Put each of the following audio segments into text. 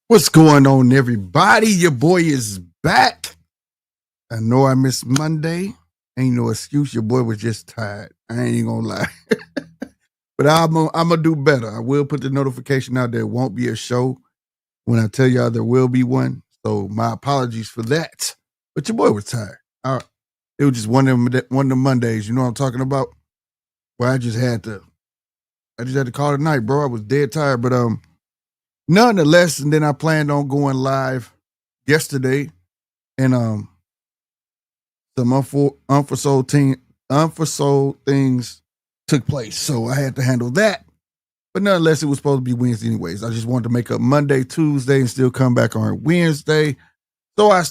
What's going on, everybody? Your boy is back. I know I missed Monday. Ain't no excuse. Your boy was just tired. I ain't gonna lie. But I'm gonna do better. I will put the notification out. There won't be a show when I tell y'all there will be one. So my apologies for that. But your boy was tired. It was just one of them Mondays. You know what I'm talking about? Where I just had to call it a night, bro. I was dead tired. But nonetheless, and then I planned on going live yesterday, and some unforeseen things took place, so I had to handle that. But nonetheless, it was supposed to be Wednesday anyways. I just wanted to make up Monday, Tuesday, and still come back on Wednesday. So I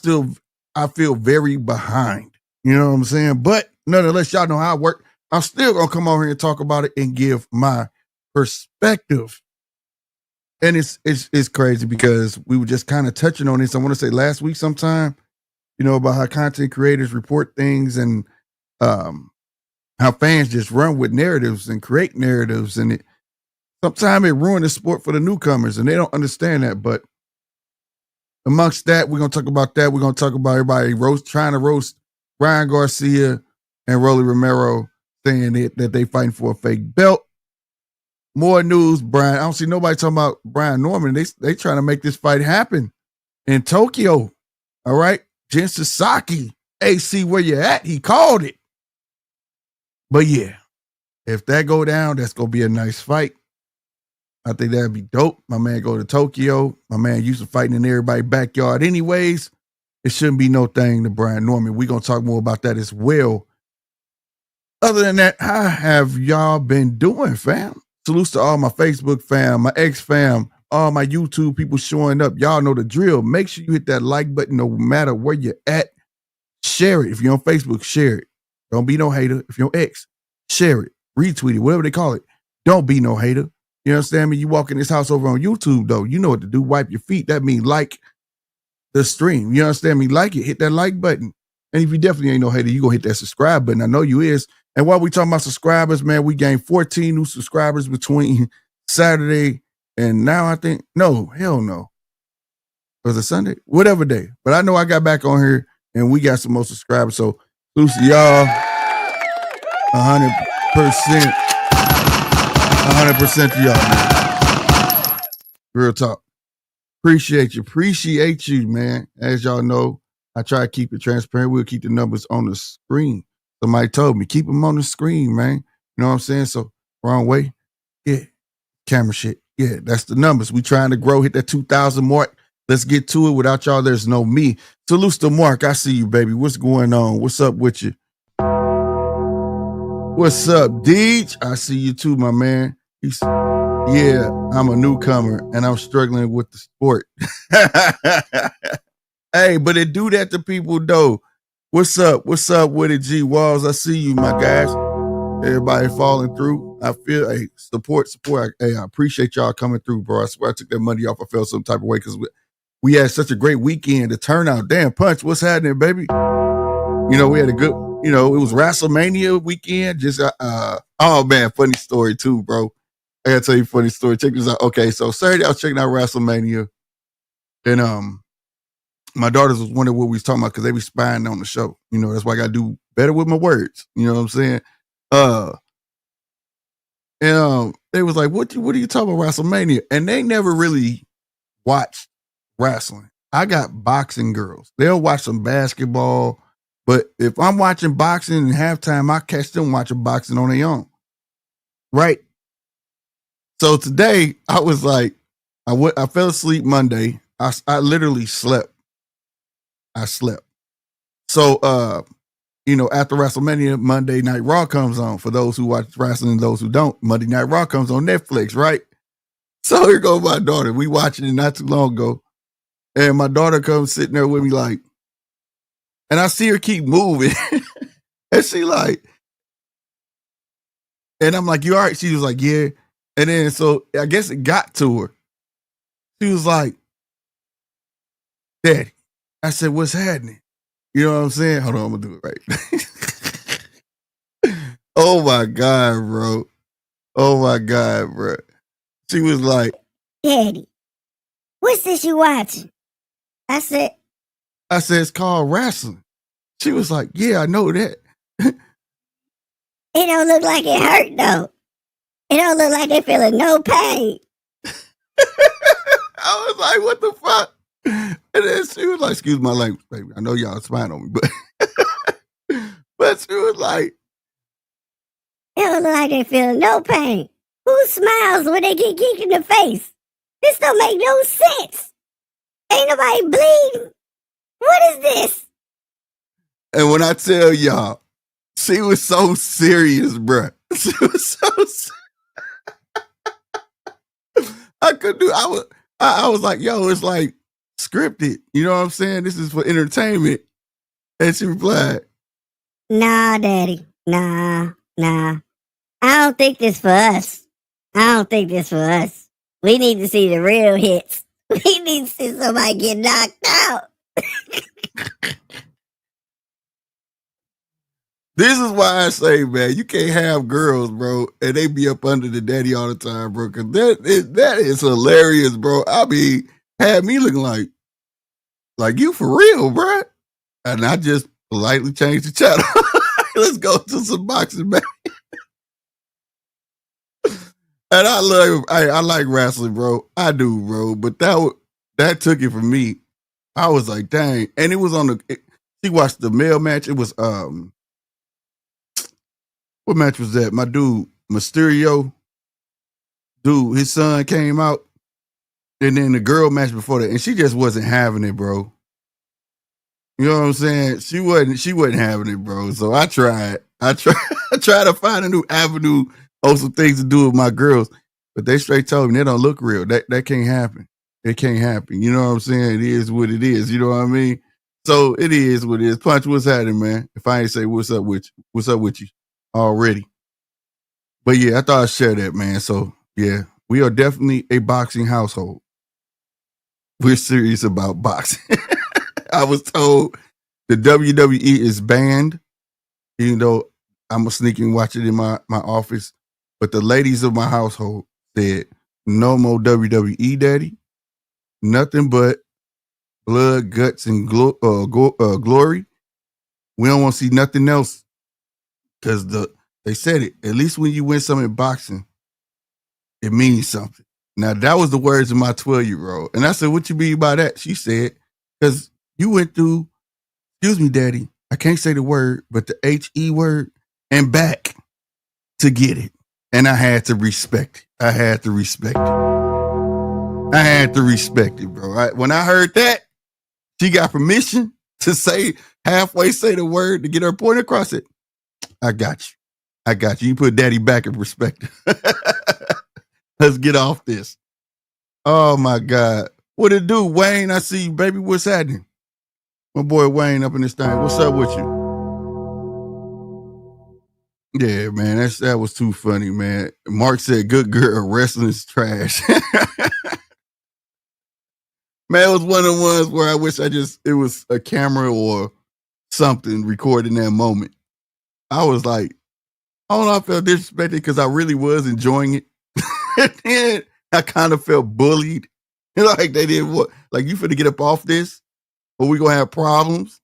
feel very behind. You know what I'm saying? But nonetheless, y'all know how I work. I'm still gonna come over here and talk about it and give my perspective. And it's crazy because we were just kind of touching on this. I want to say last week sometime, about how content creators report things and how fans just run with narratives and create narratives. And sometimes it ruins the sport for the newcomers and they don't understand that. But amongst that, we're going to talk about that. We're going to talk about everybody trying to roast Ryan Garcia and Rolly Romero saying that they fighting for a fake belt. More news, Brian. I don't see nobody talking about Brian Norman. They trying to make this fight happen in Tokyo. All right. Jen Sasaki, AC, where you at? He called it. But yeah, if that go down, that's going to be a nice fight. I think that'd be dope. My man go to Tokyo. My man used to fighting in everybody's backyard anyways. It shouldn't be no thing to Brian Norman. We're going to talk more about that as well. Other than that, how have y'all been doing, fam? Salutes to all my Facebook fam, my ex fam, all my YouTube people showing up. Y'all know the drill. Make sure you hit that like button no matter where you're at. Share it. If you're on Facebook, share it. Don't be no hater. If you're on X, share it. Retweet it, whatever they call it. Don't be no hater. You understand me? You walk in this house over on YouTube, though. You know what to do. Wipe your feet. That means like the stream. You understand me? Like it. Hit that like button. And if you definitely ain't no hater, you going to hit that subscribe button. I know you is. And while we talking about subscribers, man, we gained 14 new subscribers between Saturday and now, I think. No, hell no. Was it Sunday? Whatever day. But I know I got back on here and we got some more subscribers. So, salute to y'all. 100%. 100% to y'all, man. Real talk. Appreciate you, man. As y'all know, I try to keep it transparent. We'll keep the numbers on the screen. Somebody told me, keep them on the screen, man. You know what I'm saying? So, wrong way. Yeah. Camera shit. Yeah, that's the numbers. We trying to grow, hit that 2,000 mark. Let's get to it. Without y'all, there's no me. Salute to Mark. I see you, baby. What's going on? What's up with you? What's up, Deej? I see you too, my man. Yeah, I'm a newcomer and I'm struggling with the sport. Hey, but it do that to people, though. What's up? What's up with it, G Walls? I see you, my guys. Everybody falling through. I feel, hey, support. Hey, I appreciate y'all coming through, bro. I swear I took that money off. I felt some type of way because we had such a great weekend. The turnout, damn, Punch, what's happening, baby? We had a good, it was WrestleMania weekend. Just, oh man, funny story too, bro. I gotta tell you a funny story. Check this out. Okay, so Saturday I was checking out WrestleMania, and my daughters was wondering what we was talking about because they be spying on the show. That's why I gotta do better with my words. You know what I'm saying? And they was like, what are you talking about WrestleMania? And they never really watched wrestling. I got boxing girls. They'll watch some basketball, but if I'm watching boxing in halftime, I catch them watching boxing on their own. Right? So today I was like, I fell asleep Monday. I literally slept. I slept. So, after WrestleMania, Monday Night Raw comes on. For those who watch wrestling and those who don't, Monday Night Raw comes on Netflix, right? So here goes my daughter. We watching it not too long ago. And my daughter comes sitting there with me like, and I see her keep moving. And she like, and I'm like, you all right? She was like, yeah. And then, so I guess it got to her. She was like, Daddy. I said, what's happening? You know what I'm saying? Hold on, I'm gonna do it right. Oh my God, bro. Oh my God, bro. She was like, Daddy, What's this you watching? I said, it's called wrestling. She was like, yeah, I know that. It don't look like it hurt, though. It don't look like they feeling no pain. I was like, what the fuck? And then she was like, excuse my language, baby. I know y'all spying on me, but but she was like, it don't look like they feeling no pain. Who smiles when they get kicked in the face? This don't make no sense. Ain't nobody bleeding. What is this? And when I tell y'all, she was so serious, bruh. She was so I could do. I was like, yo, it's like scripted. You know what I'm saying? This is for entertainment. And she replied, nah, Daddy. Nah. I don't think this for us. We need to see the real hits. We need to see somebody get knocked out. This is why I say, man, you can't have girls, bro, and they be up under the daddy all the time, bro, because that is hilarious, bro. I mean, had me looking like you for real, bro. And I just politely changed the channel. Let's go to some boxing, man. And I like wrestling, bro. I do, bro. But that took it from me. I was like, dang. And it was she watched the male match. It was what match was that? My dude, Mysterio, dude, his son came out. And then the girl match before that. And she just wasn't having it, bro. You know what I'm saying? She wasn't having it, bro. So I tried to find a new avenue or some things to do with my girls. But they straight told me they don't look real. That can't happen. It can't happen. You know what I'm saying? It is what it is. You know what I mean? So it is what it is. Punch, what's happening, man? If I ain't say what's up with you already. But yeah, I thought I'd share that, man. So yeah, we are definitely a boxing household. We're serious about boxing. I was told the WWE is banned, even though I'm a sneaking watch it in my office. But the ladies of my household said, no more WWE, daddy. Nothing but blood, guts, and glory. We don't want to see nothing else. Because they said it. At least when you win something in boxing, it means something. Now, that was the words of my 12-year-old. And I said, what you mean by that? She said, because you went through, excuse me, daddy, I can't say the word, but the H-E word, and back to get it. And I had to respect it. I had to respect it, bro. When I heard that, she got permission to halfway say the word to get her point across it. I got you. You put daddy back in perspective. Let's get off this. Oh, my God. What it do, Wayne? I see you, baby. What's happening? My boy Wayne up in this thing. What's up with you? Yeah, man, that was too funny, man. Mark said, good girl, wrestling is trash. Man, it was one of the ones where I wish it was a camera or something recording that moment. I was like, I don't know, I felt disrespected because I really was enjoying it. And then I kind of felt bullied. Like they didn't want, like, you finna get up off this or we gonna have problems.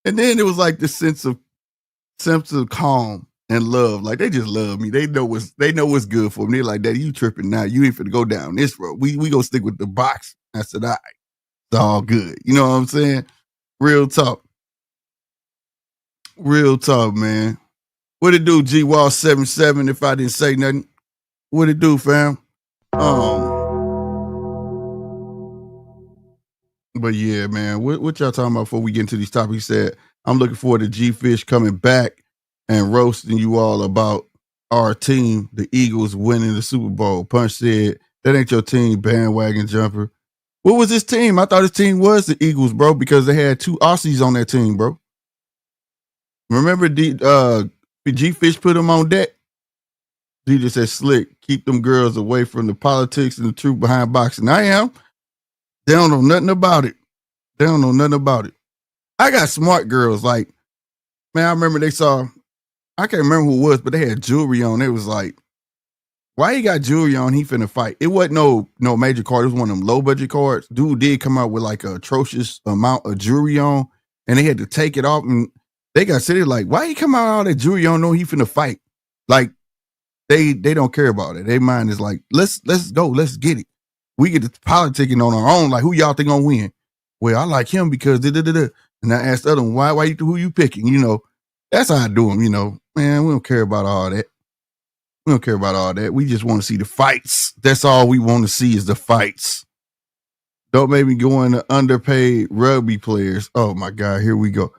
And then it was like this sense of calm and love. Like they just love me. They know what's good for me. They're like, Daddy, you tripping now. You ain't finna go down this road. We gonna stick with the box. I said, all right, it's all good. You know what I'm saying? Real talk. Real talk, man. What it do, G-Wall 77, if I didn't say nothing? What it do, fam? But yeah, man, what y'all talking about before we get into these topics? He said, I'm looking forward to G-Fish coming back and roasting you all about our team, the Eagles winning the Super Bowl. Punch said, that ain't your team, bandwagon jumper. What was his team? I thought his team was the Eagles, bro, because they had 2 Aussies on that team, bro. Remember G-Fish put him on deck? He just said, slick, keep them girls away from the politics and the truth behind boxing. I am. They don't know nothing about it. I got smart girls. Like, man, I remember I can't remember who it was, but they had jewelry on. It was like, Why he got jewelry on? He finna fight. It wasn't no major card. It was one of them low budget cards. Dude did come out with like a atrocious amount of jewelry on, and they had to take it off. And they got sitting like, why he come out with all that jewelry on? No, he finna fight. Like they don't care about it. Their mind is like, let's go, let's get it. We get the politicking on our own. Like, who y'all think gonna win? Well, I like him because da-da-da-da. And I asked the other one, why who you picking? You know, that's how I do them. You know, man, we don't care about all that. We don't care about all that. We just want to see the fights. That's all we want to see is the fights. Don't make me go into underpaid rugby players. Oh my God, here we go.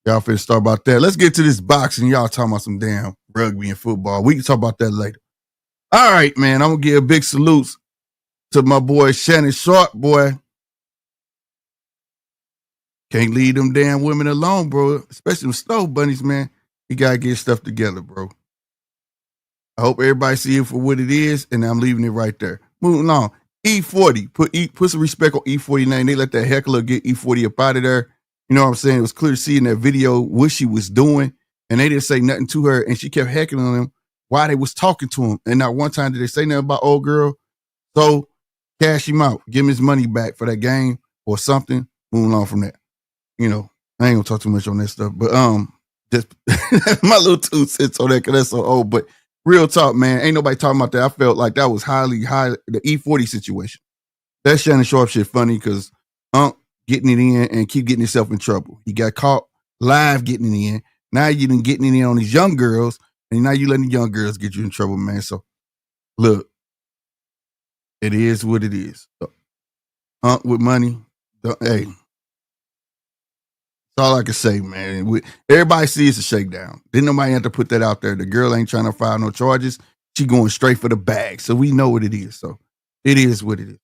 Y'all finna start about that. Let's get to this boxing. Y'all talking about some damn rugby and football. We can talk about that later. All right, man. I'm gonna give a big salute to my boy Shannon Sharp, boy. Can't leave them damn women alone, bro. Especially them stove bunnies, man. You gotta get stuff together, bro. I hope everybody see it for what it is, and I'm leaving it right there. Moving on. E40. Put some respect on E40 name. They let that heckler get E40 up out of there. You know what I'm saying? It was clear to see in that video what she was doing, and they didn't say nothing to her, and she kept heckling them while they was talking to him. And not one time did they say nothing about old girl. So cash him out. Give him his money back for that game or something. Moving on from that. You know, I ain't gonna talk too much on that stuff, but just my little 2 cents on that because that's so old. But real talk, man, ain't nobody talking about that. I felt like that was high, the E40 situation. That Shannon Sharp shit funny because getting it in and keep getting himself in trouble. He got caught live getting it in. Now you done getting it in on these young girls, and now you letting the young girls get you in trouble, man. So look, it is what it is. With money, hey. All I can say, man. Everybody sees a shakedown. Didn't nobody have to put that out there. The girl ain't trying to file no charges. She going straight for the bag. So we know what it is. So it is what it is.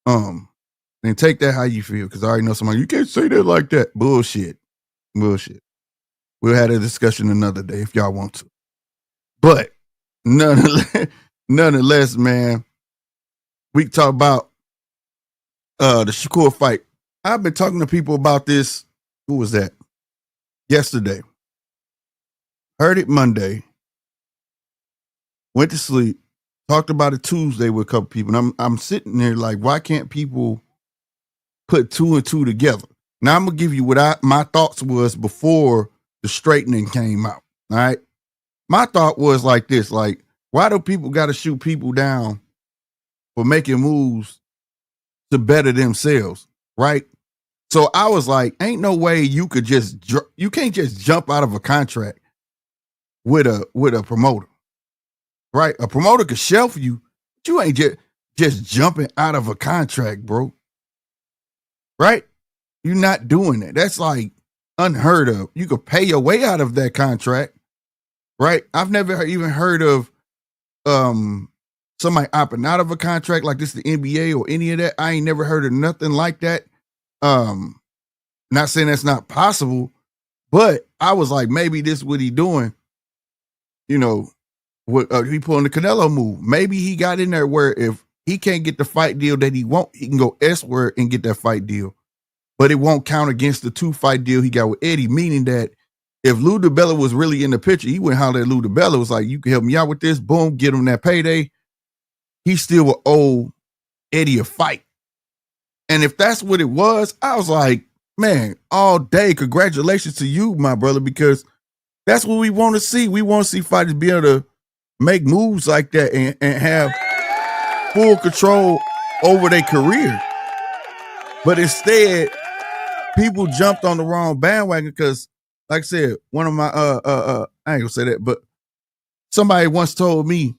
And take that how you feel, because I already know somebody, you can't say that like that. Bullshit. We'll have a discussion another day if y'all want to. But nonetheless, man, we can talk about the Shakur fight. I've been talking to people about this. Who was that? Yesterday. Heard it Monday. Went to sleep. Talked about it Tuesday with a couple people. And I'm sitting there like, why can't people put 2 and 2 together? Now I'm gonna give you what my thoughts was before the straightening came out. All right. My thought was like this: like, why do people got to shoot people down for making moves to better themselves? Right. So I was like, ain't no way you could you can't just jump out of a contract with a promoter, right? A promoter could shelf you, but you ain't just jumping out of a contract, bro. Right? You're not doing that. That's like unheard of. You could pay your way out of that contract, right? I've never even heard of somebody opting out of a contract like this, the NBA or any of that. I ain't never heard of nothing like that. Not saying that's not possible, but I was like, maybe this is what he doing. You know, what he pulling the Canelo move. Maybe he got in there where if he can't get the fight deal that he want, he can go elsewhere and get that fight deal. But it won't count against the 2-fight deal he got with Eddie, meaning that if Lou DiBella was really in the picture, he wouldn't holler at Lou DiBella. It was like, you can help me out with this. Boom, get him that payday. He still would owe Eddie a fight. And if that's what it was, I was like, man, all day, congratulations to you, my brother, because that's what we want to see. We want to see fighters be able to make moves like that and have full control over their career. But instead, people jumped on the wrong bandwagon because, like I said, one of my, I ain't gonna say that, but somebody once told me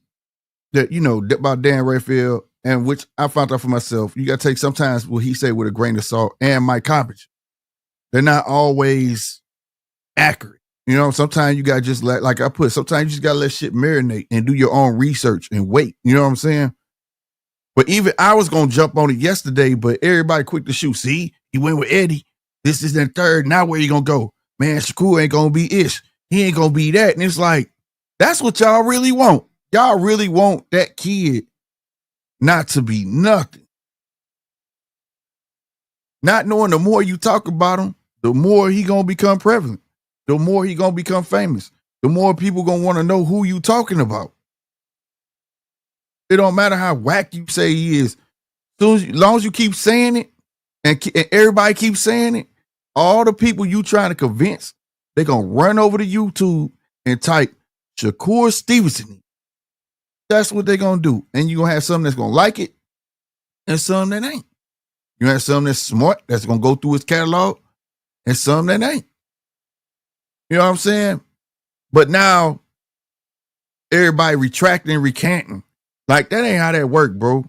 that, you know, about Dan Rayfield, and which I found out for myself, you got to take sometimes what he say with a grain of salt, and Mike Coppage. They're not always accurate. You know, sometimes you got to just like I put, sometimes you just got to let shit marinate and do your own research and wait. You know what I'm saying? But even I was going to jump on it yesterday, but everybody quick to shoot. See, he went with Eddie. This is the third. Now where you going to go? Man, Shakur ain't going to be ish. He ain't going to be that. And it's like, that's what y'all really want. Y'all really want that kid not to be nothing. Not knowing the more you talk about him, the more he going to become prevalent. The more he going to become famous. The more people going to want to know who you talking about. It don't matter how whack you say he is. Long as you keep saying it and everybody keeps saying it, all the people you trying to convince, they're going to run over to YouTube and type Shakur Stevenson. That's what they're going to do. And you're going to have some that's going to like it and some that ain't. You have some that's smart, that's going to go through his catalog, and some that ain't. You know what I'm saying? But now, everybody retracting and recanting. Like, that ain't how that work, bro.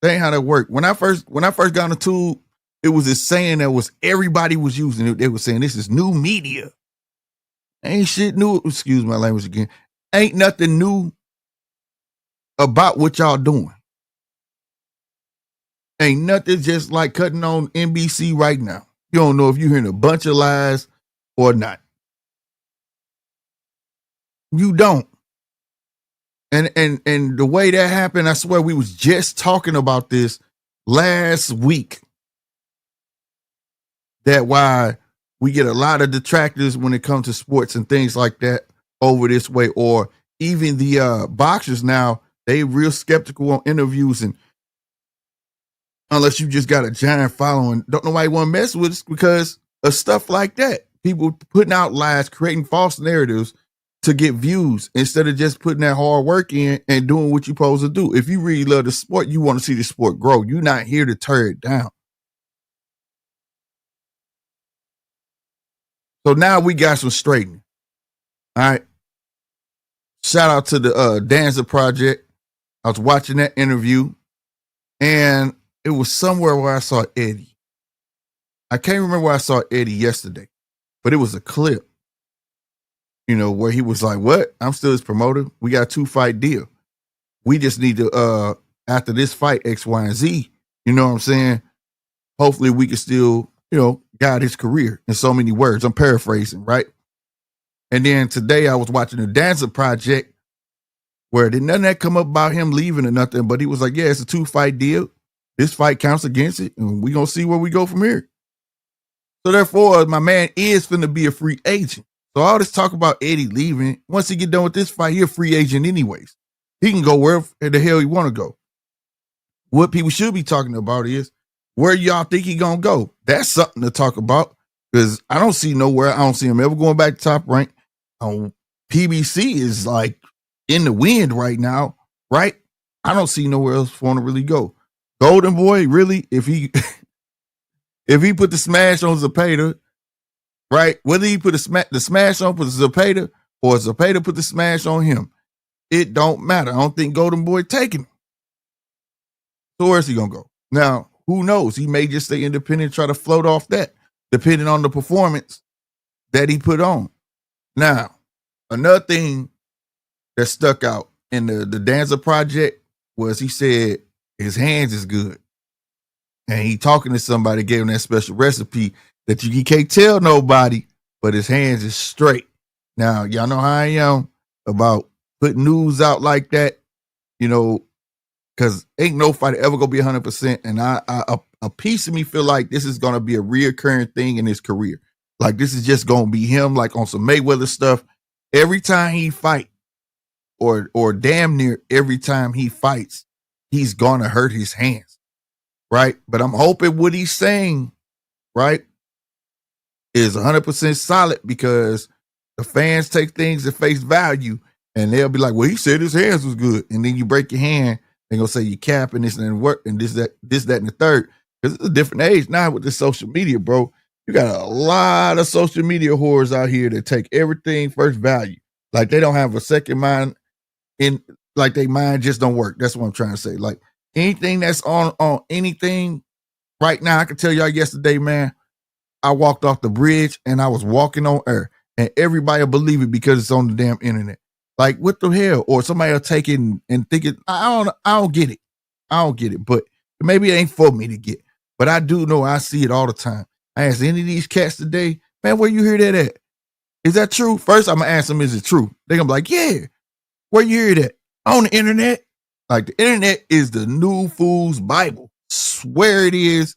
That ain't how that work. When I first got on the tube, it was this saying that was everybody was using it. They were saying this is new media. Ain't shit new. Excuse my language again. Ain't nothing new about what y'all doing. Ain't nothing just like cutting on NBC right now. You don't know if you're hearing a bunch of lies or not. You don't. And the way that happened, I swear we was just talking about this last week. That why we get a lot of detractors when it comes to sports and things like that over this way. Or even the boxers now, they real skeptical on interviews, and unless you just got a giant following, don't nobody want to mess with us because of stuff like that. People putting out lies, creating false narratives to get views instead of just putting that hard work in and doing what you're supposed to do. If you really love the sport, you want to see the sport grow. You're not here to tear it down. So now we got some straightening. All right. Shout out to the Danza Project. I was watching that interview, and it was somewhere where I saw Eddie. I can't remember where I saw Eddie yesterday, but it was a clip, you know, where he was like, what? I'm still his promoter. We got a 2-fight deal. We just need to, after this fight, X, Y, and Z, you know what I'm saying? Hopefully we can still, you know, guide his career in so many words. I'm paraphrasing, right? And then today I was watching the Danza Project where did none of that come up about him leaving or nothing, but he was like, yeah, it's a 2-fight deal. This fight counts against it, and we're going to see where we go from here. So therefore, my man is finna be a free agent. So all this talk about Eddie leaving, once he get done with this fight, he a free agent anyways. He can go wherever the hell he want to go. What people should be talking about is, where y'all think he gonna go? That's something to talk about, because I don't see nowhere. I don't see him ever going back to Top Rank. PBC is like in the wind right now, right? I don't see nowhere else for him to really go. Golden Boy, really? If he put the smash on Zepeda, right? Whether he put the smash on Zepeda or Zepeda put the smash on him, it don't matter. I don't think Golden Boy taking him. So where's he gonna go? Now, who knows? He may just stay independent, try to float off that, depending on the performance that he put on. Now, another thing that stuck out in the Danza Project was he said his hands is good. And he talking to somebody, gave him that special recipe that you can't tell nobody, but his hands is straight. Now, y'all know how I am about putting news out like that, you know, because ain't no fighter ever gonna be 100%. And a piece of me feel like this is gonna be a reoccurring thing in his career. Like this is just gonna be him, like on some Mayweather stuff. Every time he fight, or damn near every time he fights, he's gonna hurt his hands, right? But I'm hoping what he's saying, right, is 100% solid, because the fans take things at face value, and they'll be like, "Well, he said his hands was good," and then you break your hand. They're gonna say you capping this and work and this, that, and the third. Because it's a different age now with the social media, bro. You got a lot of social media whores out here that take everything first value. Like they don't have a second mind in, like they mind just don't work. That's what I'm trying to say. Like anything that's on anything right now, I can tell y'all yesterday, man, I walked off the bridge and I was walking on air, and everybody will believe it because it's on the damn internet. Like, what the hell? Or somebody will take it and think it. I don't get it. I don't get it. But maybe it ain't for me to get. But I do know I see it all the time. I asked any of these cats today, man, where you hear that at? Is that true? First, I'm going to ask them, is it true? They're going to be like, yeah. Where you hear that? On the internet. Like, the internet is the new fool's Bible. Swear it is.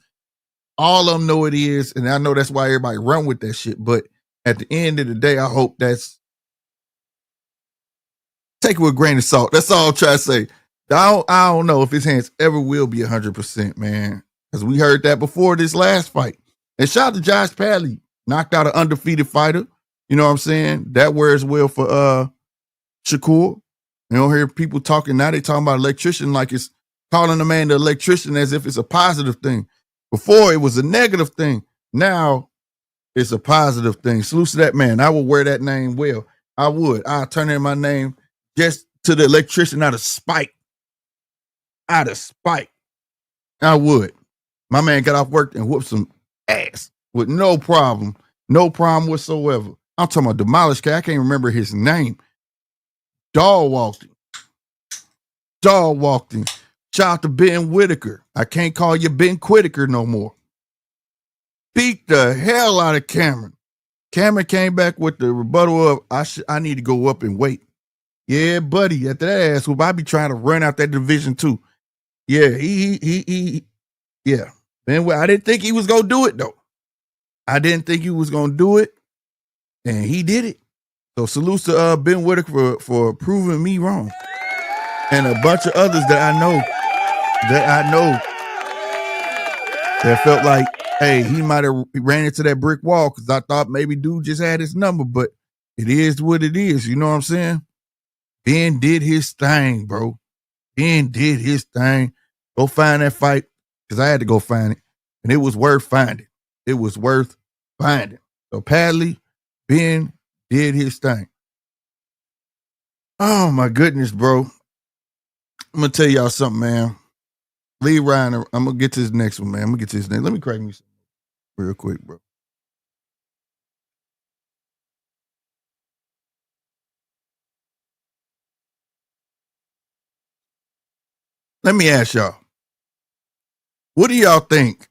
All of them know it is. And I know that's why everybody run with that shit. But at the end of the day, I hope that's, take it with a grain of salt. That's all I'm trying to say. I don't know if his hands ever will be 100%, man. Because we heard that before this last fight. And shout out to Josh Padley. Knocked out an undefeated fighter. You know what I'm saying? That wears well for Shakur. You don't hear people talking now. They talking about electrician like it's calling a man the electrician as if it's a positive thing. Before it was a negative thing. Now it's a positive thing. Salute to that man. I would wear that name well. I would. I'll turn in my name just to the electrician out of spite. Out of spite. I would. My man got off work and whooped some ass with no problem. No problem whatsoever. I'm talking about demolished cat. I can't remember his name. Dog walked him. Dog walked him. Shout out to Ben Whitaker. I can't call you Ben Whitaker no more. Beat the hell out of Cameron. Cameron came back with the rebuttal of, I need to go up and wait. Yeah, buddy, at that ass whoop, I be trying to run out that division too. Yeah, yeah. Ben, I didn't think he was going to do it though. I didn't think he was going to do it, and he did it. So salutes to Ben Whitaker for proving me wrong. And a bunch of others that I know that felt like, hey, he might have ran into that brick wall because I thought maybe dude just had his number, but it is what it is. You know what I'm saying? Ben did his thing, bro. Ben did his thing. Go find that fight because I had to go find it, and it was worth finding. It was worth finding. So Padley, Ben did his thing. Oh my goodness, bro. I'm gonna tell y'all something, man. Lee Ryan, I'm gonna get to this next one, man. I'm gonna get to his name. Let me crack me some real quick, bro. Let me ask y'all. What do y'all think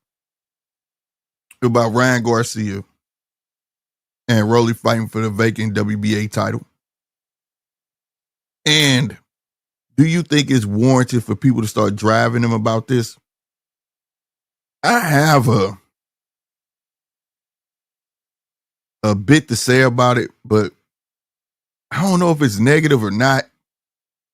about Ryan Garcia and Rolly fighting for the vacant WBA title? And do you think it's warranted for people to start driving him about this? I have a bit to say about it, but I don't know if it's negative or not.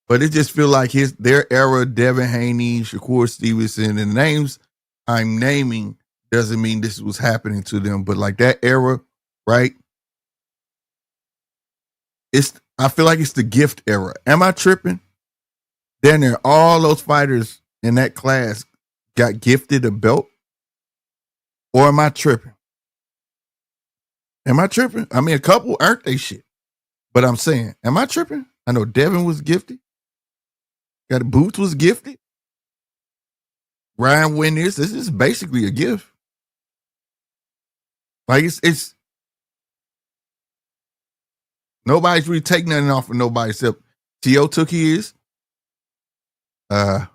But it just feel like their era, Devin Haney, Shakur Stevenson, and the names I'm naming doesn't mean this was happening to them. But like that era, right? I feel like it's the gift era. Am I tripping? Then there, all those fighters in that class got gifted a belt? Or am I tripping? Am I tripping? I mean, a couple earned they shit. But I'm saying, am I tripping? I know Devin was gifted. Got Boots was gifted. Ryan win this. This is basically a gift. Like it's nobody's really taking nothing off of nobody except T.O. took his. Devin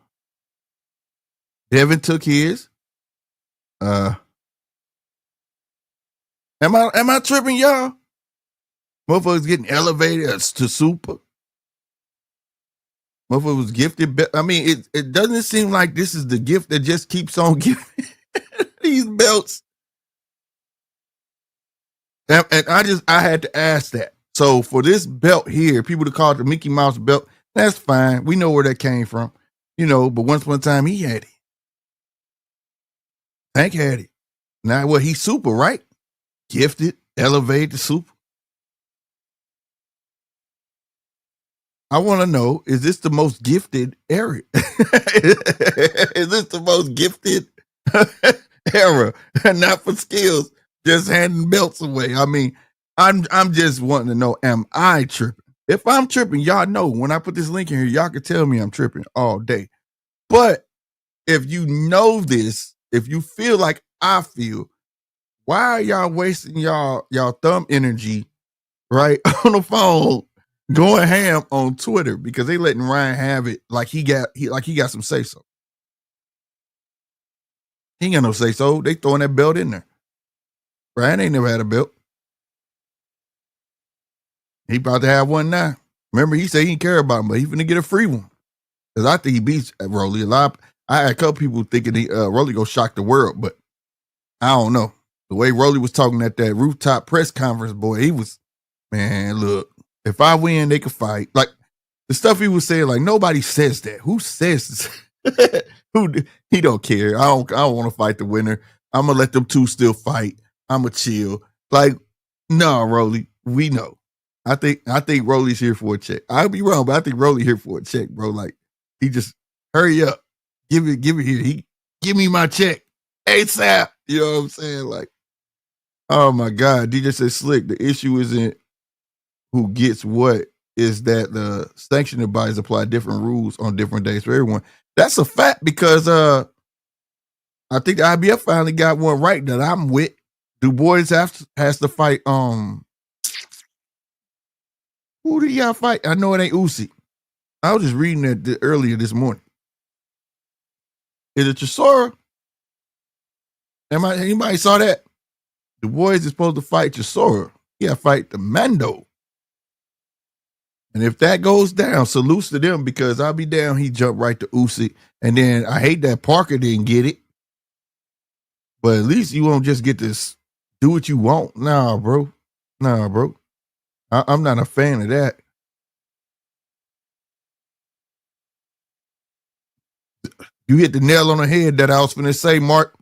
took his. Am I tripping, y'all? Motherfuckers getting elevated to super. Motherfucker was gifted. I mean, it doesn't seem like this is the gift that just keeps on giving these belts. And I had to ask that. So for this belt here, people to call it the Mickey Mouse belt, that's fine. We know where that came from. You know, but once upon a time he had it. Hank had it. Now, well, he's super, right? Gifted, elevated, super. I want to know, is this the most gifted area? Is this the most gifted era? Not for skills, just handing belts away. I mean, I'm just wanting to know, am I tripping? If I'm tripping, y'all know when I put this link in here, y'all can tell me I'm tripping all day. But if you know this, if you feel like I feel, why are y'all wasting y'all thumb energy, right, on the phone? Going ham on Twitter because they letting Ryan have it like he got some say so. He ain't got no say so. They throwing that belt in there. Ryan ain't never had a belt. He about to have one now. Remember, he said he didn't care about him, but he finna get a free one. Because I think he beats Rolly a lot. I had a couple people thinking Rolly gonna shock the world, but I don't know. The way Rolly was talking at that rooftop press conference, boy, he was, man, look. If I win, they could fight. Like, The stuff he was saying, like nobody says that. Who says this? He don't care. I don't want to fight the winner. I'm gonna let them two still fight. I'ma chill. Like, no, Rolly, we know. I think Rolly's here for a check. I'll be wrong, but I think Rolly here for a check, bro. Like, he just hurry up. Give it here. Give me my check. ASAP. You know what I'm saying? Like, oh my God. DJ said slick. The issue isn't who gets what, is that the sanctioning bodies apply different rules on different days for everyone. That's a fact because I think the IBF finally got one right that I'm with. Du Bois has to fight. Who do y'all fight? I know it ain't Usyk. I was just reading it earlier this morning. Is it Chisora? Anybody saw that? Du Bois is supposed to fight Chisora. He got to fight the Mando. And if that goes down, salutes to them because I'll be down. He jumped right to Usyk. And then I hate that Parker didn't get it. But at least you won't just get this, do what you want. Nah, bro. I'm not a fan of that. You hit the nail on the head that I was finna say, Mark.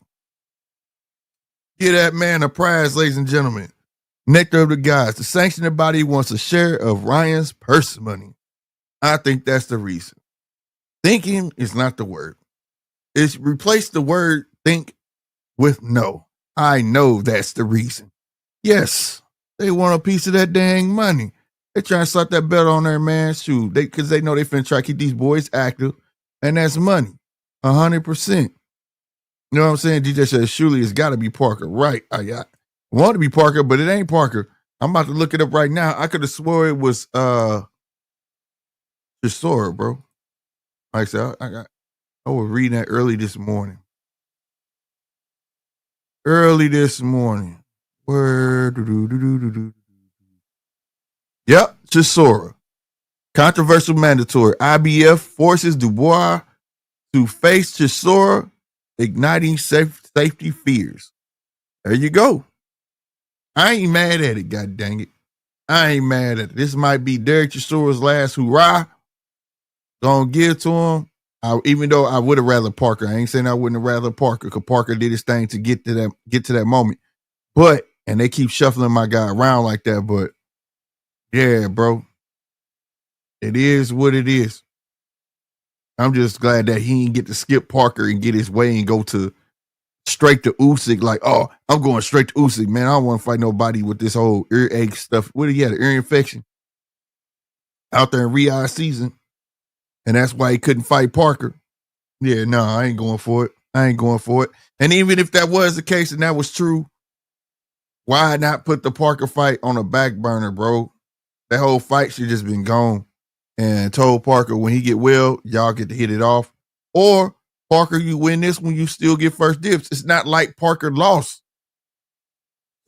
Give that man a prize, ladies and gentlemen. Nectar of the Gods. The sanctioning body wants a share of Ryan's purse money. I think that's the reason. Thinking is not the word. It's replace the word think with no. I know that's the reason. Yes, they want a piece of that dang money. They trying to slap that belt on their man. Shoot, because they know they finna try to keep these boys active, and that's money, 100%. You know what I'm saying? DJ says surely it's got to be Parker, right? I want to be Parker, but it ain't Parker. I'm about to look it up right now. I could have swore it was Chisora, bro. Like I said, I was reading that early this morning. Word. Yep, Chisora. Controversial mandatory. IBF forces Dubois to face Chisora, igniting safety fears. There you go. I ain't mad at it, god dang it. I ain't mad at it. This might be Derek Chisora's last hurrah. Gonna give to him. Even though I would have rather Parker. I ain't saying I wouldn't have rather Parker because Parker did his thing to get to that moment. But, and they keep shuffling my guy around like that, but yeah, bro. It is what it is. I'm just glad that he didn't get to skip Parker and get his way and go to straight to Usyk. Like, oh, I'm going straight to Usyk, man. I don't want to fight nobody with this whole earache stuff. What did he have? An ear infection out there in Riyadh season. And that's why he couldn't fight Parker. Yeah, no, I ain't going for it. And even if that was the case and that was true, why not put the Parker fight on a back burner, bro? That whole fight should just been gone. And told Parker when he get well, y'all get to hit it off. Or Parker, you win this when you still get first dibs. It's not like Parker lost.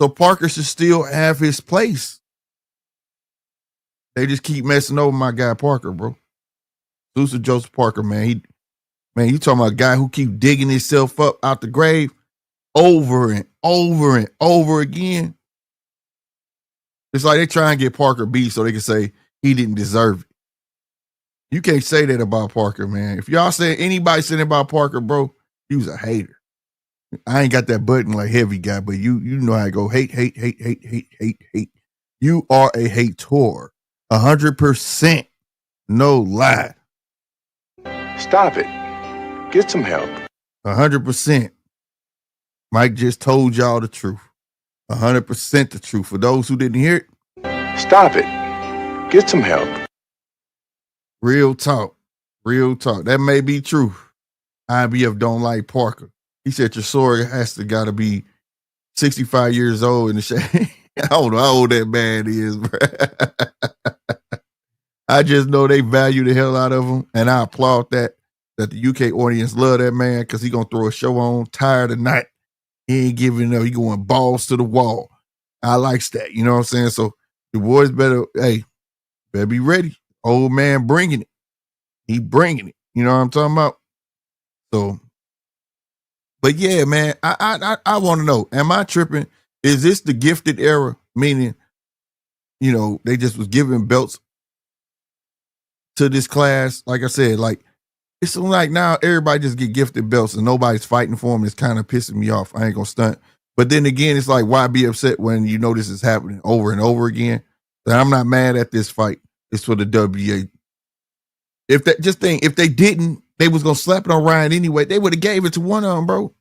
So Parker should still have his place. They just keep messing over my guy Parker, bro. Lucy Joseph Parker, man. You talking about a guy who keep digging himself up out the grave over and over and over again. It's like they try and get Parker beat so they can say he didn't deserve it. You can't say that about Parker, man. If y'all say anybody saying about Parker, bro, he was a hater. I ain't got that button like heavy guy, but you know how I go. Hate. You are a hater. 100%. No lie. Stop it. Get some help. 100%. Mike just told y'all the truth. 100% the truth. For those who didn't hear it, stop it. Get some help. Real talk. That may be true. IBF don't like Parker. He said Chisora got to be 65 years old in the shade. I don't know how old that man is, bro. I just know they value the hell out of him, and I applaud that the UK audience love that man because he gonna throw a show on tired tonight. He ain't giving up. He going balls to the wall. I likes that. You know what I'm saying? So the boys better be ready. Old man bringing it. He bringing it. You know what I'm talking about? So, but yeah, man, I want to know, am I tripping? Is this the gifted era? Meaning, they just was giving belts to this class. Like I said, like it's like now everybody just get gifted belts and nobody's fighting for them. It's kind of pissing me off. I ain't gonna stunt. But then again, it's like, why be upset when you know this is happening over and over again? And I'm not mad at this fight. It's for the WA. If that just think, if they didn't, they was gonna slap it on Ryan anyway. They would have gave it to one of them, bro.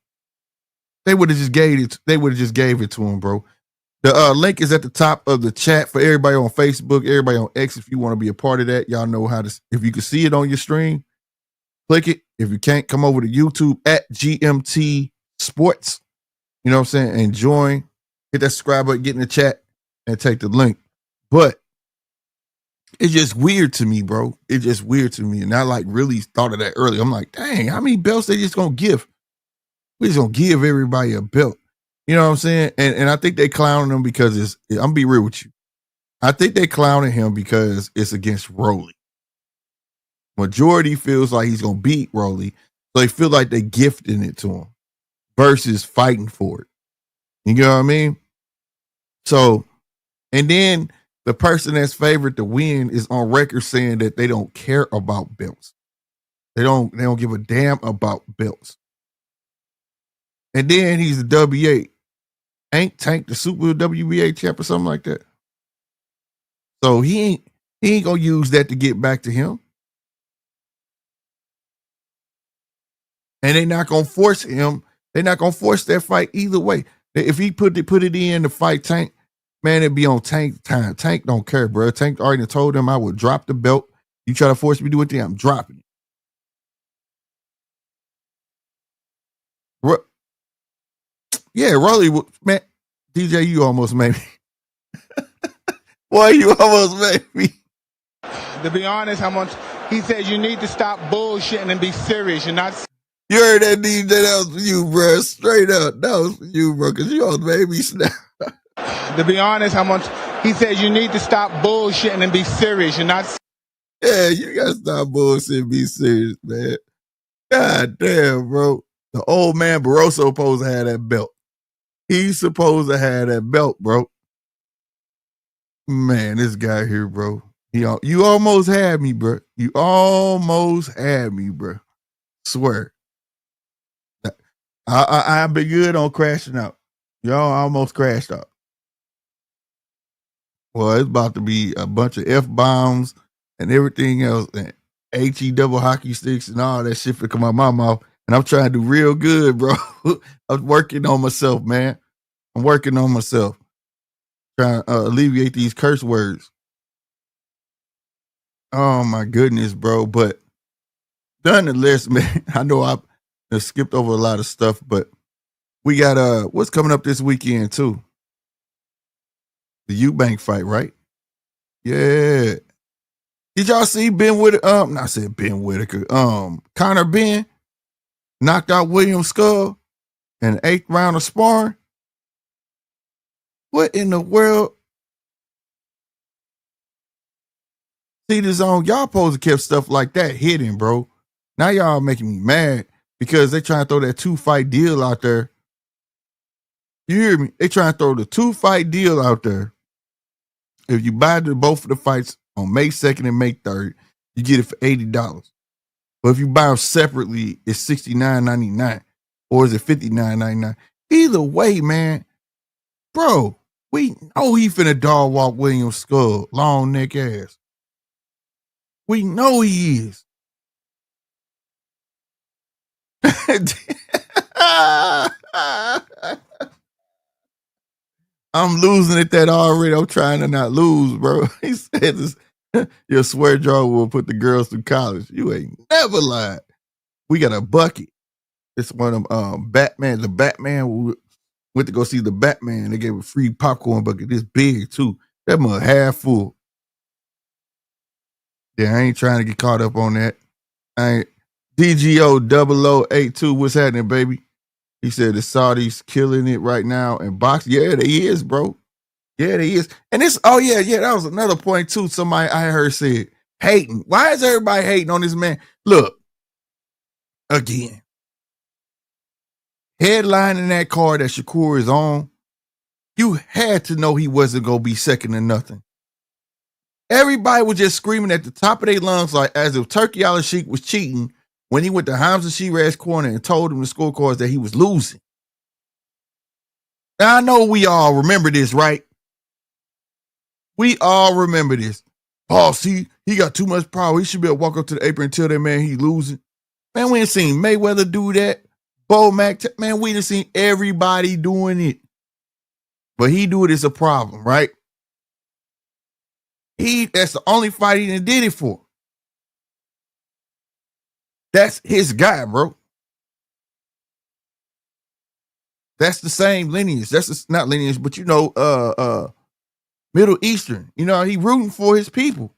They would have just gave it. They would have just gave it to him, bro. The link is at the top of the chat for everybody on Facebook, everybody on X. If you want to be a part of that, y'all know how to. If you can see it on your stream, click it. If you can't, come over to YouTube at GMT Sports. You know what I'm saying? And join. Hit that subscribe button, get in the chat, and take the link. But it's just weird to me, bro. It's just weird to me. And I like really thought of that earlier. I'm like, dang, how many belts they just gonna give? We just gonna give everybody a belt. You know what I'm saying? And I think they clowning him because I'm gonna be real with you. I think they clowning him because it's against Rolly. Majority feels like he's gonna beat Rolly, so they feel like they gifting it to him versus fighting for it. You know what I mean? So, and then the person that's favored to win is on record saying that they don't care about belts. They don't give a damn about belts. And then he's the WA. Ain't Tank the Super WBA champ or something like that? So he ain't gonna use that to get back to him. And they're not gonna force him. They're not gonna force that fight either way. If he put it in to fight Tank, man, it'd be on Tank time. Tank don't care, bro. Tank already told him I would drop the belt. You try to force me to do it, I'm dropping it. Yeah, Rolly, man, DJ, you almost made me. Boy, you almost made me. To be honest, he said you need to stop bullshitting and be serious. You're not. You heard that, DJ? That was for you, bro. Straight up. That was for you, bro, because you almost made me snap. To be honest, he said you need to stop bullshitting and be serious. You're not. Yeah, you got to stop bullshitting and be serious, man. God damn, bro. The old man Barroso supposed to have that belt. He's supposed to have that belt, bro. Man, this guy here, bro. You almost had me, bro. You almost had me, bro. Swear. I've been good on crashing out. Y'all almost crashed out. Well, it's about to be a bunch of F-bombs and everything else, and HE double hockey sticks and all that shit for come out my mouth. And I'm trying to do real good, bro. I'm working on myself, man. I'm working on myself. Trying to alleviate these curse words. Oh, my goodness, bro. But nonetheless, man, I know I skipped over a lot of stuff, but we got what's coming up this weekend, too? The Eubank fight, right? Yeah. Did y'all see Ben Whitaker? I said Ben Whitaker. Conor Ben knocked out William Skull in the 8th round of sparring. What in the world? See this on y'all supposed to kept stuff like that hidden, bro. Now y'all making me mad because they trying to throw that 2-fight deal out there. You hear me? They trying to throw the 2-fight deal out there. If you buy both of the fights on May 2nd and May 3rd, you get it for $80. But if you buy them separately, it's $69.99. Or is it $59.99? Either way, man, bro, we know he finna dog walk William Skull, long neck ass. We know he is. I'm losing at that already. I'm trying to not lose, bro. He said this, your swear jar will put the girls through college. You ain't never lied. We got a bucket. It's one of them Batman. The Batman went to go see the Batman. They gave a free popcorn bucket this big too. That mug half full. Yeah, I ain't trying to get caught up on that. I ain't DGO 0082. What's happening, baby? He said the Saudis killing it right now in boxing. Yeah, they is, bro. Yeah, they is. And this, oh yeah, that was another point too. Somebody I heard said hating. Why is everybody hating on this man? Look, again, headlining that card that Shakur is on, you had to know he wasn't gonna be second to nothing. Everybody was just screaming at the top of their lungs, like as if Turkey Al-Sheikh was cheating when he went to Hamza Shiraz's corner and told him the scorecards that he was losing. Now I know we all remember this, right? We all remember this. Boss, he got too much power. He should be able to walk up to the apron and tell that man he losing. Man, we ain't seen Mayweather do that. Bo Mac, man, we done seen everybody doing it. But he do it as a problem, right? That's the only fight he done did it for. That's his guy, bro. That's the same lineage. Not lineage, but Middle Eastern. You know, he rooting for his people.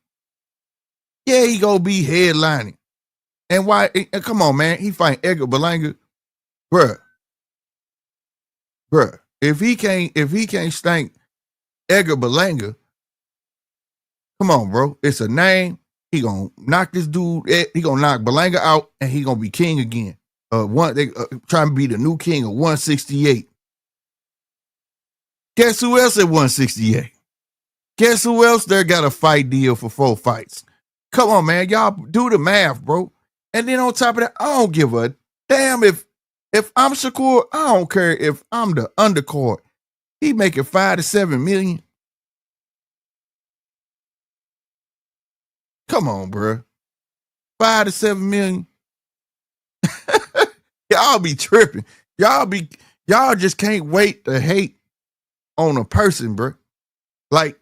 Yeah, he gonna be headlining. And why? And come on, man. He fight Edgar Berlanga. Bruh. If he can't stank Edgar Berlanga, come on, bro. It's a name. He gonna knock this dude. He gonna knock Berlanga out, and he gonna be king again. They trying to be the new king of 168. Guess who else at 168? Guess who else there got a fight deal for 4 fights? Come on, man. Y'all do the math, bro. And then on top of that, I don't give a damn if I'm Shakur. I don't care if I'm the undercard. He making 5 to 7 million. Come on, bro. 5 to 7 million. Y'all be tripping. Y'all just can't wait to hate on a person, bro. Like,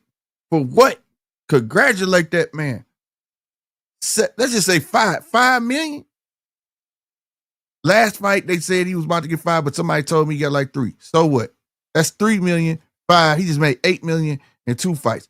for what? Congratulate that man. Let's just say 5 million. Last fight, they said he was about to get 5, but somebody told me he got like 3. So what? That's 3 million, 5. He just made 8 million in 2 fights.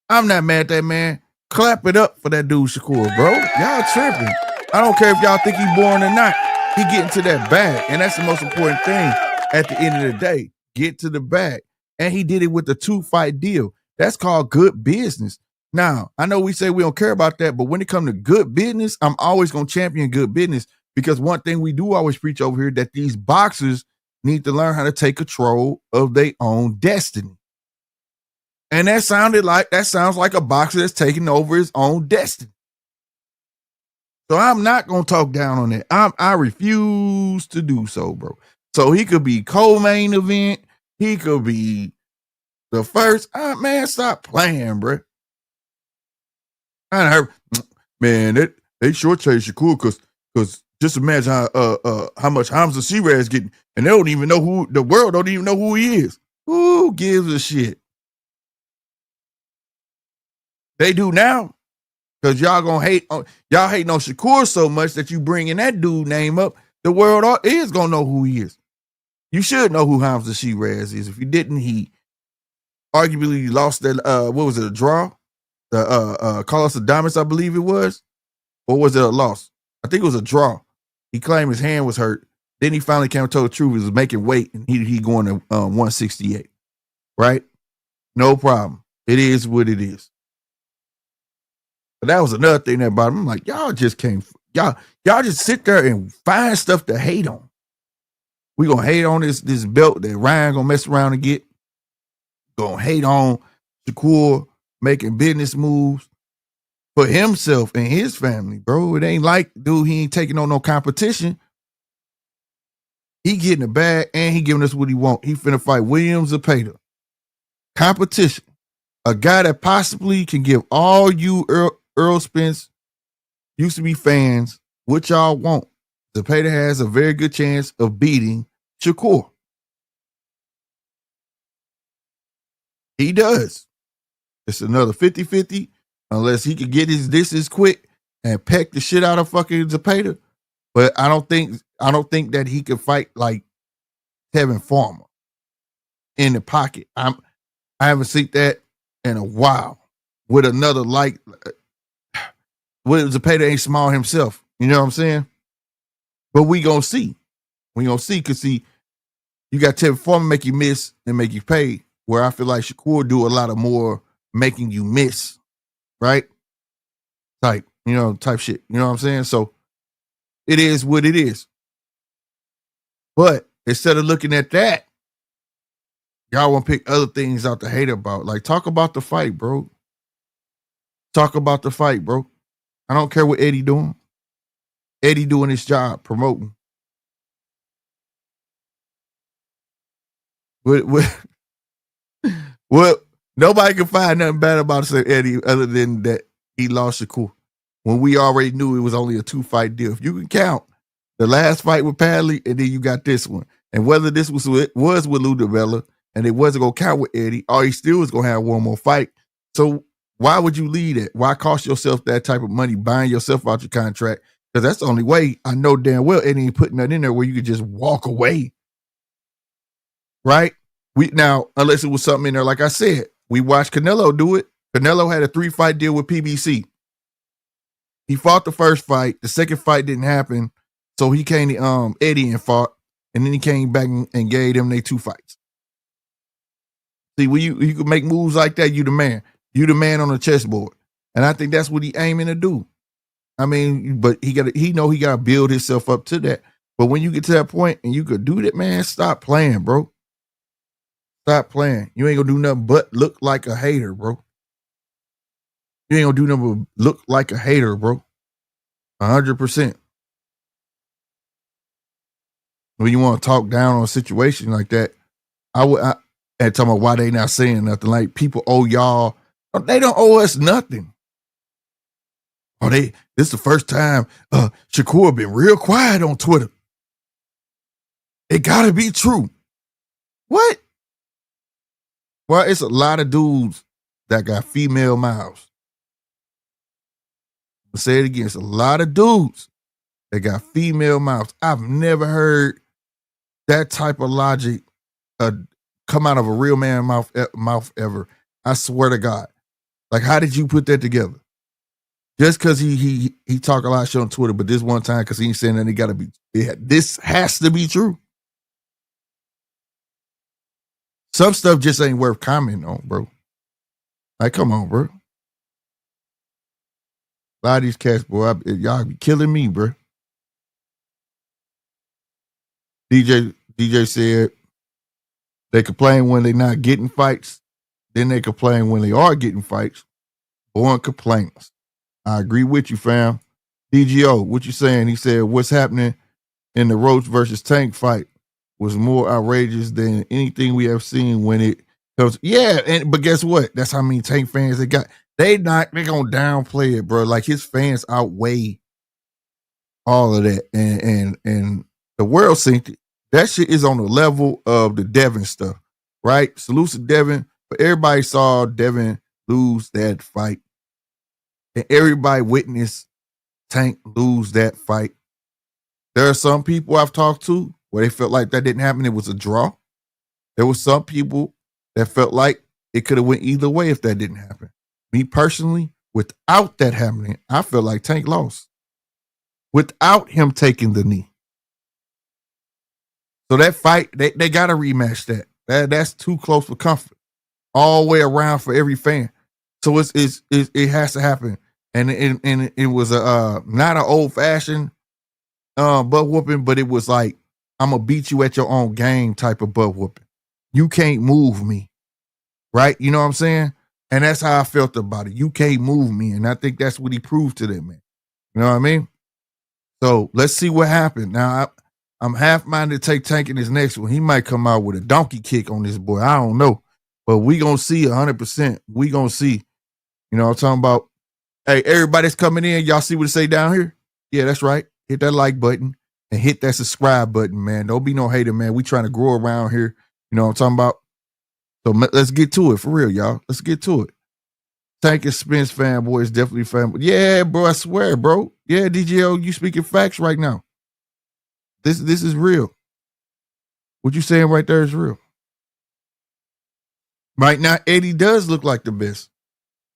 I'm not mad at that man. Clap it up for that dude, Shakur, bro. Y'all tripping. I don't care if y'all think he's boring or not. He getting to that bag, and that's the most important thing at the end of the day. Get to the bag. And he did it with the 2-fight deal. That's called good business. Now, I know we say we don't care about that, but when it comes to good business, I'm always going to champion good business, because one thing we do always preach over here, that these boxers need to learn how to take control of their own destiny. And that sounds like a boxer that's taking over his own destiny. So I'm not going to talk down on that. I refuse to do so, bro. So he could be co-main event. He could be the first. Man, stop playing, bro. I heard, man, they shortchanged Shakur because just imagine how much Hamza Shiraz is getting, and they don't even know the world don't even know who he is. Who gives a shit? They do now, because y'all gonna hating on Shakur so much that you bringing that dude name up. The world is gonna know who he is. You should know who Hamza Shiraz is. If you didn't, he arguably lost that. What was it? A draw? The Carlos Adames, I believe it was, or was it a loss? I think it was a draw. He claimed his hand was hurt. Then he finally came and told the truth. He was making weight, and he going to 168. Right? No problem. It is what it is. But that was another thing that bothered me. I'm like, y'all just can't. Y'all just sit there and find stuff to hate on. We gonna hate on this belt that Ryan gonna mess around and get. Gonna hate on Shakur making business moves for himself and his family, bro. It ain't like, dude, he ain't taking on no competition. He getting a bag and he giving us what he want. He finna fight William Zepeda. Competition. A guy that possibly can give all you Earl Spence used to be fans what y'all want. Zepeda has a very good chance of beating Shakur. He does. It's another 50-50 unless he could get his distance quick and peck the shit out of fucking Zepeda. But I don't think that he could fight like Tevin Farmer in the pocket. I haven't seen that in a while with another with Zepeda ain't small himself. You know what I'm saying? But we gonna see. We gonna see, because you got Tevin Farmer make you miss and make you pay, where I feel like Shakur do a lot of more making you miss, right? Type shit. You know what I'm saying? So it is what it is. But instead of looking at that, y'all want to pick other things out to hate about. Like, talk about the fight, bro. Talk about the fight, bro. I don't care what Eddie doing. Eddie doing his job, promoting. What nobody can find nothing bad about Eddie other than that he lost Shakur. When we already knew it was only a 2-fight deal. If you can count the last fight with Padley, and then you got this one. And whether this was with Lou DiBella and it wasn't going to count with Eddie, or he still was going to have one more fight. So why would you lead it? Why cost yourself that type of money buying yourself out your contract? Because that's the only way. I know damn well Eddie ain't putting that in there where you could just walk away. Right? Now, unless it was something in there, like I said, we watched Canelo do it. Canelo had a 3-fight deal with PBC. He fought the first fight. The second fight didn't happen. So he came to Eddie and fought. And then he came back and gave them their 2 fights. See, when you could make moves like that, you the man. You the man on the chessboard. And I think that's what he aiming to do. I mean, but he gotta build himself up to that. But when you get to that point and you could do that, man, stop playing, bro. Stop playing. You ain't gonna do nothing but look like a hater, bro. You ain't gonna do nothing but look like a hater, bro. 100%. When you want to talk down on a situation like that, and talking about why they not saying nothing. Like, people owe y'all. They don't owe us nothing. Oh, this is the first time Shakur been real quiet on Twitter. It gotta be true. What? Well, it's a lot of dudes that got female mouths. I'll say it again. It's a lot of dudes that got female mouths. I've never heard that type of logic come out of a real man mouth ever. I swear to God. Like, how did you put that together? Just because he talk a lot of shit on Twitter, but this one time because he ain't saying that he gotta be. This has to be true. Some stuff just ain't worth commenting on, bro. Like, come on, bro. A lot of these cats, boy, y'all be killing me, bro. DJ said they complain when they not getting fights. Then they complain when they are getting fights. Born complainers. I agree with you, fam. DGO, what you saying? He said, what's happening in the Roach versus Tank fight was more outrageous than anything we have seen when it comes. Yeah, but guess what? That's how many Tank fans they got. They gonna downplay it, bro. Like, his fans outweigh all of that. And the world synced it. That shit is on the level of the Devin stuff, right? Salute to Devin, but everybody saw Devin lose that fight. And everybody witnessed Tank lose that fight. There are some people I've talked to where they felt like that didn't happen. It was a draw. There were some people that felt like it could have went either way if that didn't happen. Me personally, without that happening, I felt like Tank lost. Without him taking the knee. So that fight, they got to rematch that. That's too close for comfort. All the way around for every fan. So it has to happen. And it was not an old-fashioned butt whooping, but it was like, I'm going to beat you at your own game type of butt whooping. You can't move me. Right? You know what I'm saying? And that's how I felt about it. You can't move me. And I think that's what he proved to them, man. You know what I mean? So let's see what happened. Now, I'm half-minded to take Tank in his next one. He might come out with a donkey kick on this boy. I don't know. But we going to see 100%. We going to see. You know what I'm talking about? Hey, everybody's coming in. Y'all see what it say down here? Yeah, that's right. Hit that like button and hit that subscribe button, man. Don't be no hater, man. We trying to grow around here. You know what I'm talking about? So let's get to it. For real, y'all. Let's get to it. Tank and Spence fanboy is definitely fanboy. Yeah, bro, I swear, bro. Yeah, DJO, you speaking facts right now. This is real. What you saying right there is real. Right now, Eddie does look like the best.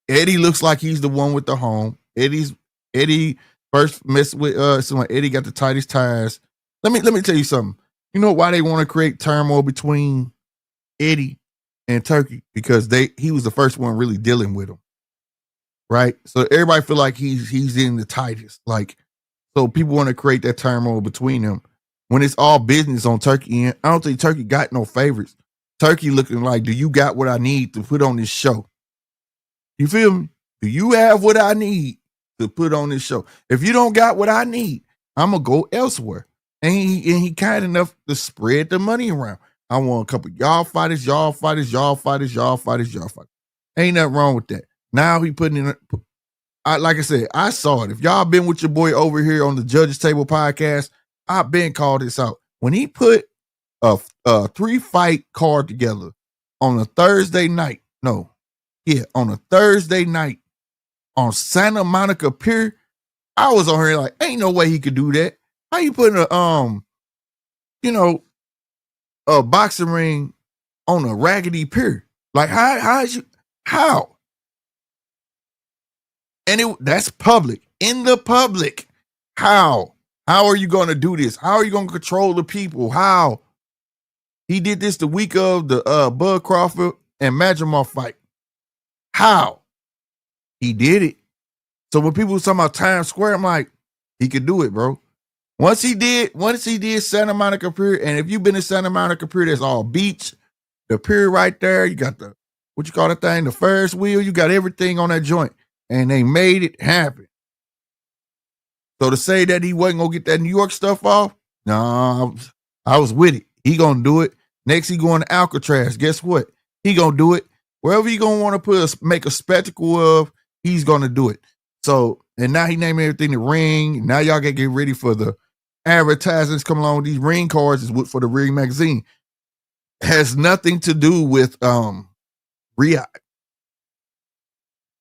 Eddie looks like he's the one with the home. Eddie first messed with someone. Eddie got the tightest ties. Let me tell you something. You know why they want to create turmoil between Eddie and Turkey? Because he was the first one really dealing with him. Right? So everybody feel like he's in the tightest. Like, so people want to create that turmoil between them. When it's all business on Turkey end, I don't think Turkey got no favorites. Turkey looking like, do you got what I need to put on this show? You feel me? Do you have what I need to put on this show? If you don't got what I need, I'm gonna go elsewhere. And he kind enough to spread the money around. I want a couple y'all fighters. Ain't nothing wrong with that. Now he putting in. Like I said, I saw it. If y'all been with your boy over here on the Judges Table podcast, I've been called this out. When he put a 3-fight card together on a Thursday night, on a Thursday night on Santa Monica Pier, I was on here like, ain't no way he could do that. How you putting a boxing ring on a raggedy pier? Like how? And that's public, in the public. How are you going to do this? How are you going to control the people? How? He did this the week of the Bud Crawford and Majimov fight. How? He did it. So when people was talking about Times Square, I'm like, he could do it, bro. Once he did Santa Monica Pier, and if you've been to Santa Monica Pier, that's all beach. The pier right there, you got the, what you call that thing, the Ferris wheel, you got everything on that joint. And they made it happen. So to say that he wasn't going to get that New York stuff off, no, I was with it. He going to do it. Next, he going to Alcatraz. Guess what? He going to do it. Wherever he going to want to make a spectacle of, he's going to do it. So, and now he named everything the ring. Now y'all got to get ready for the advertisements coming along with these ring cards is for the Ring magazine. Has nothing to do with Riyadh.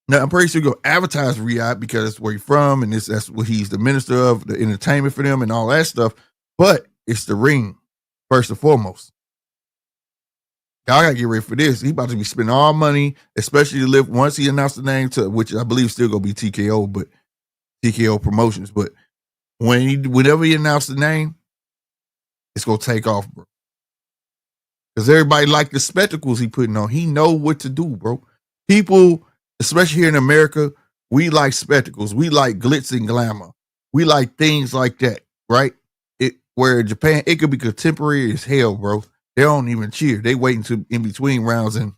Now, I'm pretty sure you're going to advertise Riyadh because that's where he's from and that's what he's the minister of, the entertainment for them and all that stuff. But it's the ring, first and foremost. Y'all got to get ready for this. He about to be spending all money, especially to live once he announced the name, to which I believe still going to be TKO, but TKO Promotions. But whenever he announced the name, it's going to take off, bro. Because everybody like the spectacles he putting on. He know what to do, bro. People, especially here in America, we like spectacles. We like glitz and glamour. We like things like that, right? Where in Japan, it could be contemporary as hell, bro. They don't even cheer. They wait until in between rounds and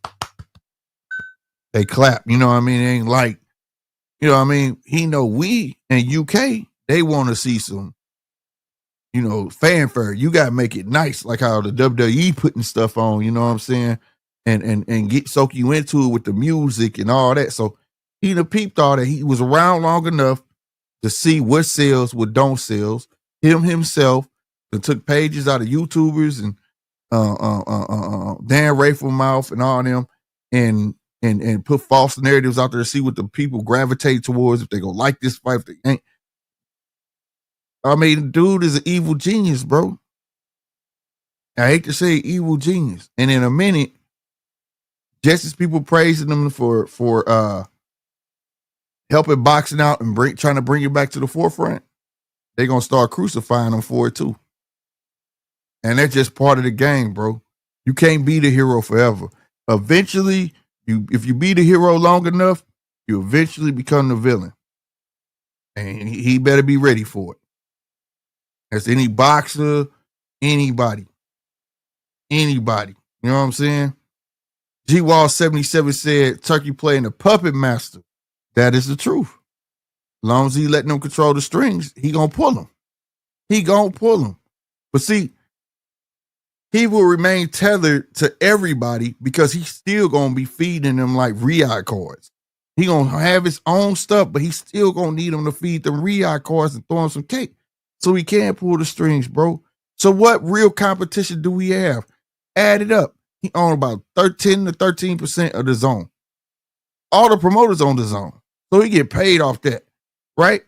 they clap. You know what I mean? It ain't like, you know what I mean? He know we in UK, they want to see some, fanfare. You got to make it nice, like how the WWE putting stuff on, you know what I'm saying? And soak you into it with the music and all that. So he done peeped all that. He was around long enough to see what sells, what don't sells. Him himself and took pages out of YouTubers and Dan Rayful and all them and put false narratives out there to see what the people gravitate towards, if they go like this fight, if they ain't. I mean, dude is an evil genius, bro. I hate to say evil genius. And in a minute, just as people praising them for helping boxing out and trying to bring it back to the forefront, they're going to start crucifying them for it too. And that's just part of the game, bro. You can't be the hero forever. Eventually, if you be the hero long enough, you eventually become the villain. And he better be ready for it. As any boxer, anybody. You know what I'm saying? G-Wall 77 said Turkey playing a puppet master. That is the truth. As long as he letting them control the strings, he gonna pull them. But see, he will remain tethered to everybody because he's still gonna be feeding them like Riyadh cards. He gonna have his own stuff, but he's still gonna need them to feed them Riyadh cards and throw him some cake. So he can't pull the strings, bro. So what real competition do we have? Add it up. He owned about 13 to 13% of the zone. All the promoters own the zone. So he get paid off that, right?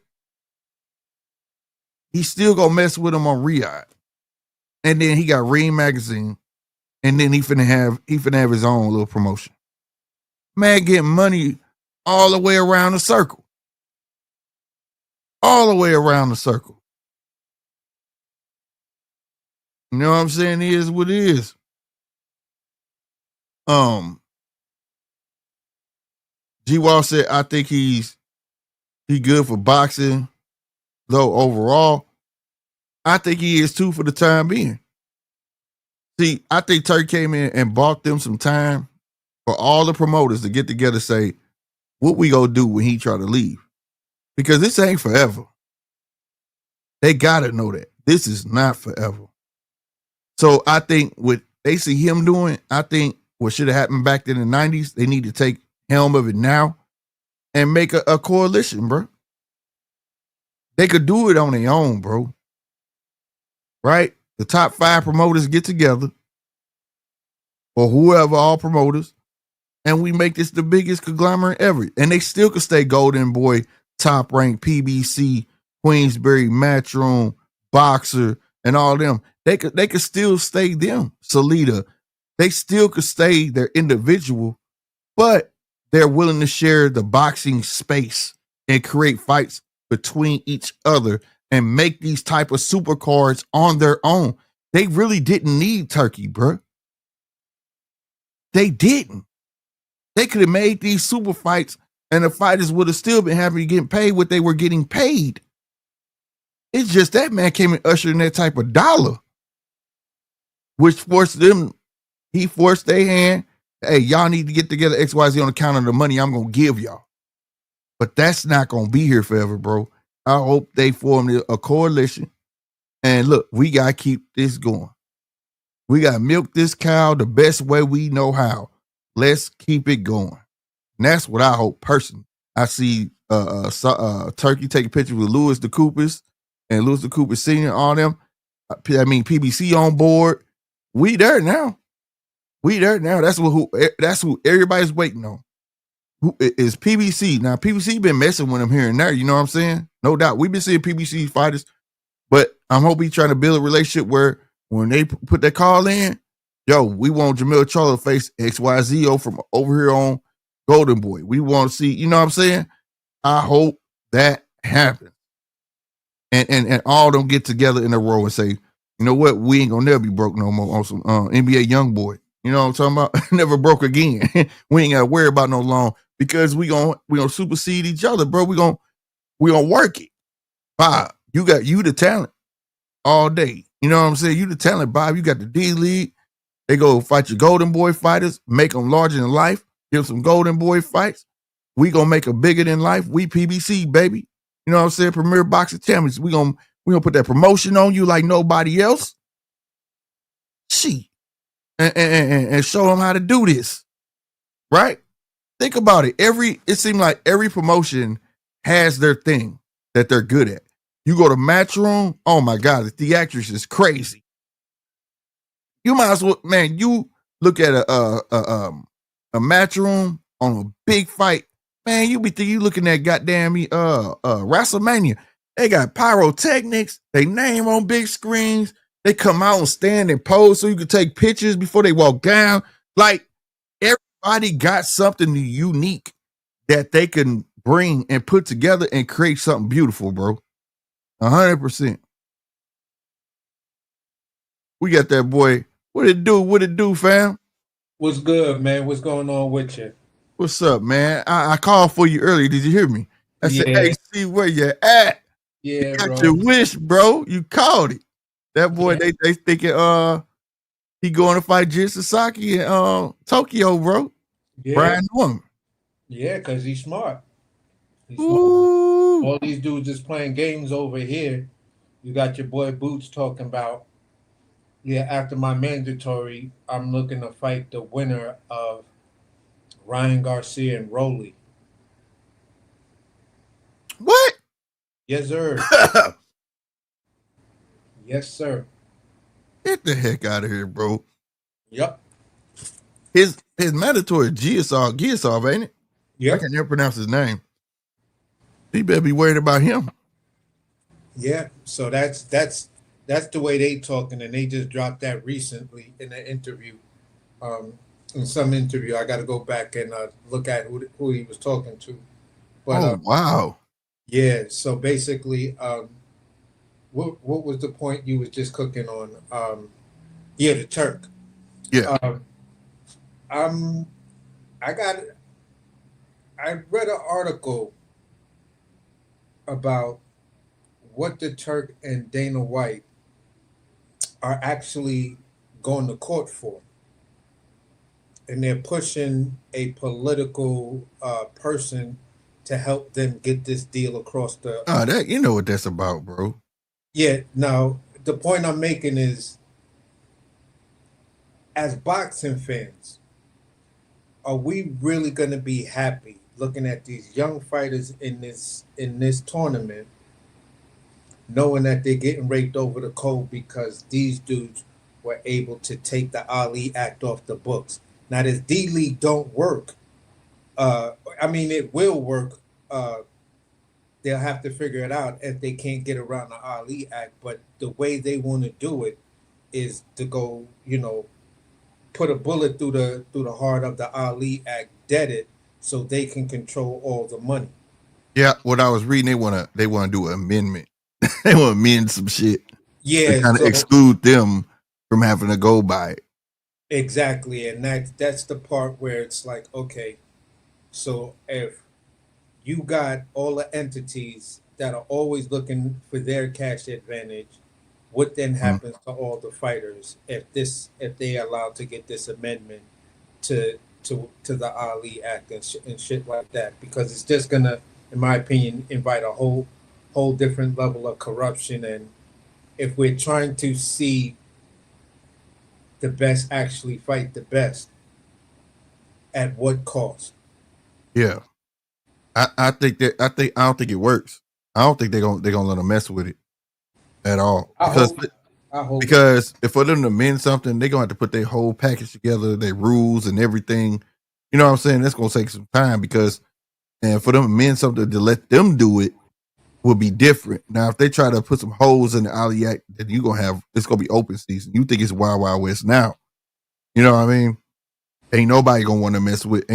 He's still gonna mess with him on Riyadh. And then he got Ring magazine. And then he finna have his own little promotion. Man getting money all the way around the circle. All the way around the circle. You know what I'm saying? It is what it is. G-Wall said, I think he good for boxing, though overall, I think he is too for the time being. See, I think Turk came in and bought them some time for all the promoters to get together and say, what we gonna do when he try to leave? Because this ain't forever. They gotta know that this is not forever. So I think what they see him doing, I think what should have happened back in the 90s, they need to take helm of it now and make a coalition, bro. They could do it on their own, bro. Right? The top 5 promoters get together, or whoever, all promoters, and we make this the biggest conglomerate ever. And they still could stay Golden Boy, Top Rank, PBC, Queensberry, Matchroom, Boxer, and all them. They could still stay them. Salida. They still could stay their individual, but they're willing to share the boxing space and create fights between each other and make these type of super cards on their own. They really didn't need Turkey, bro. They didn't. They could have made these super fights and the fighters would have still been happy to get paid what they were getting paid. It's just that man came and ushered in that type of dollar, which forced them, he forced their hand. Hey, y'all need to get together XYZ on account of the money I'm going to give y'all. But that's not going to be here forever, bro. I hope they form a coalition. And look, we got to keep this going. We got to milk this cow the best way we know how. Let's keep it going. And that's what I hope personally. I see Turkey taking pictures with Louis the Coopers and Louis the Cooper Sr., all them. I mean, PBC on board. We there now. We there now. That's who everybody's waiting on. Who is PBC? Now, PBC been messing with them here and there. You know what I'm saying? No doubt. We've been seeing PBC fighters, but I'm hoping he's trying to build a relationship where when they put that call in, yo, we want Jamil Charlo to face XYZO from over here on Golden Boy. We want to see, you know what I'm saying? I hope that happens. And all them get together in a row and say, you know what? We ain't gonna never be broke no more on some NBA young boy. You know what I'm talking about? Never broke again. We ain't gotta worry about no long because we gonna supersede each other, bro. We gonna work it. Bob, you the talent all day. You know what I'm saying? You the talent, Bob. You got the D League. They go fight your Golden Boy fighters, make them larger than life, give some Golden Boy fights. We gonna make them bigger than life. We PBC, baby. You know what I'm saying? Premier Boxing Champions. We gonna put that promotion on you like nobody else. And show them how to do this. Right? Think about it. It seems like every promotion has their thing that they're good at. You go to Matchroom, oh my God, the theatrics is crazy. You might as well, man, you look at a Matchroom on a big fight, man, you looking at goddamn WrestleMania. They got pyrotechnics, they name on big screens, they come out and stand and pose so you can take pictures before they walk down. Like, everybody got something unique that they can bring and put together and create something beautiful, bro. 100%. We got that boy. What it do, fam? What's good, man? What's going on with you? What's up, man? I called for you earlier. Did you hear me? I said, hey, see where you at. Yeah, you got bro. your wish, bro. You called it. That boy, they thinking he going to fight Jin Sasaki in Tokyo, bro. Yeah. Brian Norman. Yeah, because he's smart. Ooh. All these dudes is playing games over here. You got your boy Boots talking about, yeah, after my mandatory, I'm looking to fight the winner of Ryan Garcia and Rolly. What? Yes, sir. Yes, sir. Get the heck out of here, bro. Yep. His mandatory Giasov, ain't it? Yep. I can never pronounce his name. He better be worried about him. Yeah. So that's the way they talking, and they just dropped that recently in an interview. In some interview, I got to go back and look at who he was talking to. But, wow. Yeah. So basically, what was the point you was just cooking on? Yeah, the Turk. Yeah. I read an article about what the Turk and Dana White are actually going to court for. they're pushing a political person to help them get this deal across the. That you know what that's about, bro. Yeah. Now the point I'm making is, as boxing fans, are we really going to be happy looking at these young fighters in this tournament, knowing that they're getting raped over the cold because these dudes were able to take the Ali Act off the books? Now, this D League don't work. I mean, it will work. They'll have to figure it out if they can't get around the Ali Act. But the way they want to do it is to go, put a bullet through the heart of the Ali Act, dead it, so they can control all the money. Yeah, what I was reading, they wanna do an amendment. They want to amend some shit. Yeah, kind of exclude them from having to go by it. Exactly, and that's the part where it's like, okay, so if you got all the entities that are always looking for their cash advantage, what then happens to all the fighters if they are allowed to get this amendment to the Ali Act and shit like that? Because it's just gonna, in my opinion, invite a whole different level of corruption. And if we're trying to see the best actually fight the best, at what cost? Yeah, I think I don't think it works. I don't think they're gonna let them mess with it at all. Because if for them to amend something, they're gonna have to put their whole package together, their rules and everything. You know what I'm saying? That's gonna take some time and for them to amend something to let them do it will be different. Now, if they try to put some holes in the Ali Act, then it's gonna be open season. You think it's Wild Wild West now? You know what I mean? Ain't nobody gonna want to mess with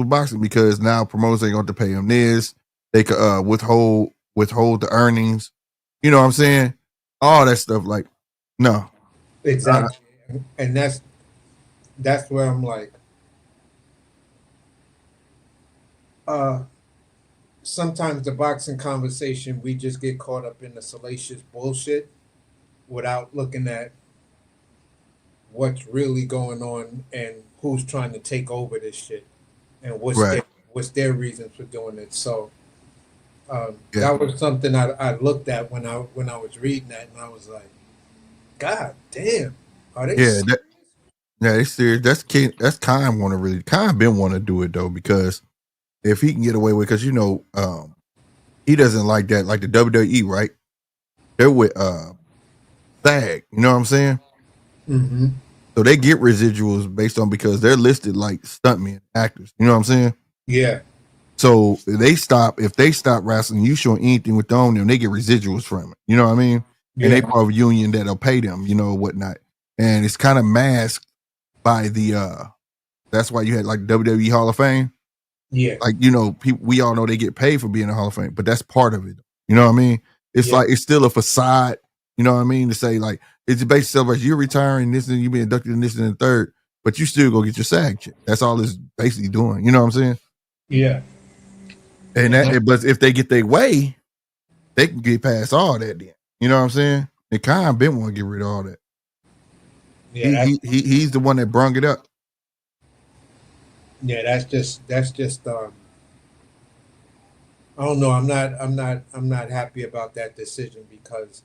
boxing because now promoters ain't going to pay them this. They could withhold the earnings. You know what I'm saying? All that stuff. Like, no, exactly. And that's where I'm like, sometimes the boxing conversation, we just get caught up in the salacious bullshit without looking at what's really going on and who's trying to take over this shit and what's their reasons for doing it. So that was something I looked at when I was reading that, and I was like, God damn, are they? Yeah, they serious. That's Khan been want to do it though, because if he can get away with, because he doesn't like that, like the WWE, right? They're with SAG, you know what I'm saying? Mm-hmm. So they get residuals because they're listed like stuntmen, actors. You know what I'm saying? Yeah. So if they stop wrestling, you showing anything with them, they get residuals from it. You know what I mean? Yeah. And they part of a union that'll pay them, whatnot. And it's kind of masked by that's why you had like WWE Hall of Fame. Yeah. Like, people, we all know they get paid for being in the Hall of Fame, but that's part of it. You know what I mean? It's like, it's still a facade. You know what I mean? To say like, it's basically celebrating you're retiring this and you being inducted in this and the third, but you still go get your SAG check. That's all it's basically doing. You know what I'm saying? Yeah. And but if they get their way, they can get past all that then. You know what I'm saying? And Khan been want to get rid of all that. Yeah, he's the one that brung it up. Yeah, that's just I don't know. I'm not happy about that decision, because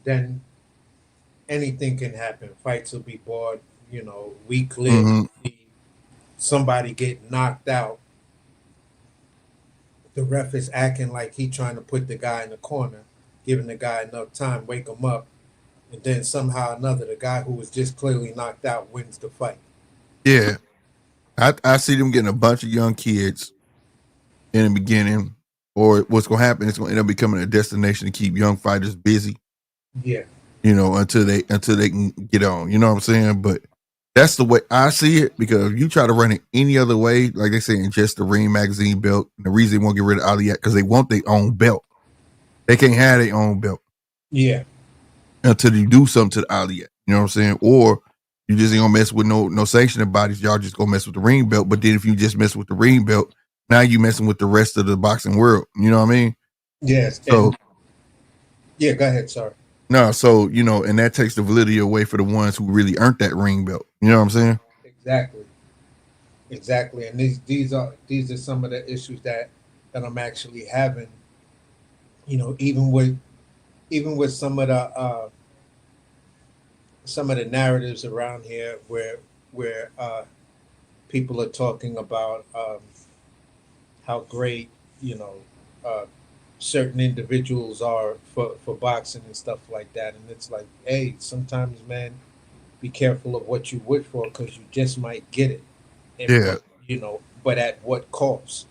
then anything can happen. Fights will be bought, week lived, Mm-hmm. somebody get knocked out. The ref is acting like he trying to put the guy in the corner, giving the guy enough time, wake him up, and then somehow or another, the guy who was just clearly knocked out wins the fight. Yeah. I see them getting a bunch of young kids in the beginning, or what's going to happen, it's going to end up becoming a destination to keep young fighters busy. Yeah. Until they can get on, you know what I'm saying? But that's the way I see it, because if you try to run it any other way, like they say in just the Ring magazine belt, and the reason they won't get rid of Ali because they want their own belt. They can't have their own belt. Yeah. Until you do something to the Ali, you know what I'm saying? Or you just ain't gonna mess with no sanctioning bodies. Y'all just gonna mess with the ring belt. But then if you just mess with the ring belt, now you messing with the rest of the boxing world. You know what I mean? Yes. So yeah, go ahead. Sorry. No, so and that takes the validity away for the ones who really earned that ring belt. You know what I'm saying? Exactly. Exactly, and these are some of the issues that I'm actually having. You know, even with some of the narratives around here where people are talking about how great you know uh, certain individuals are for boxing and stuff like that, and it's like, hey, sometimes, man, be careful of what you wish for because you just might get it, and Yeah, but at what cost?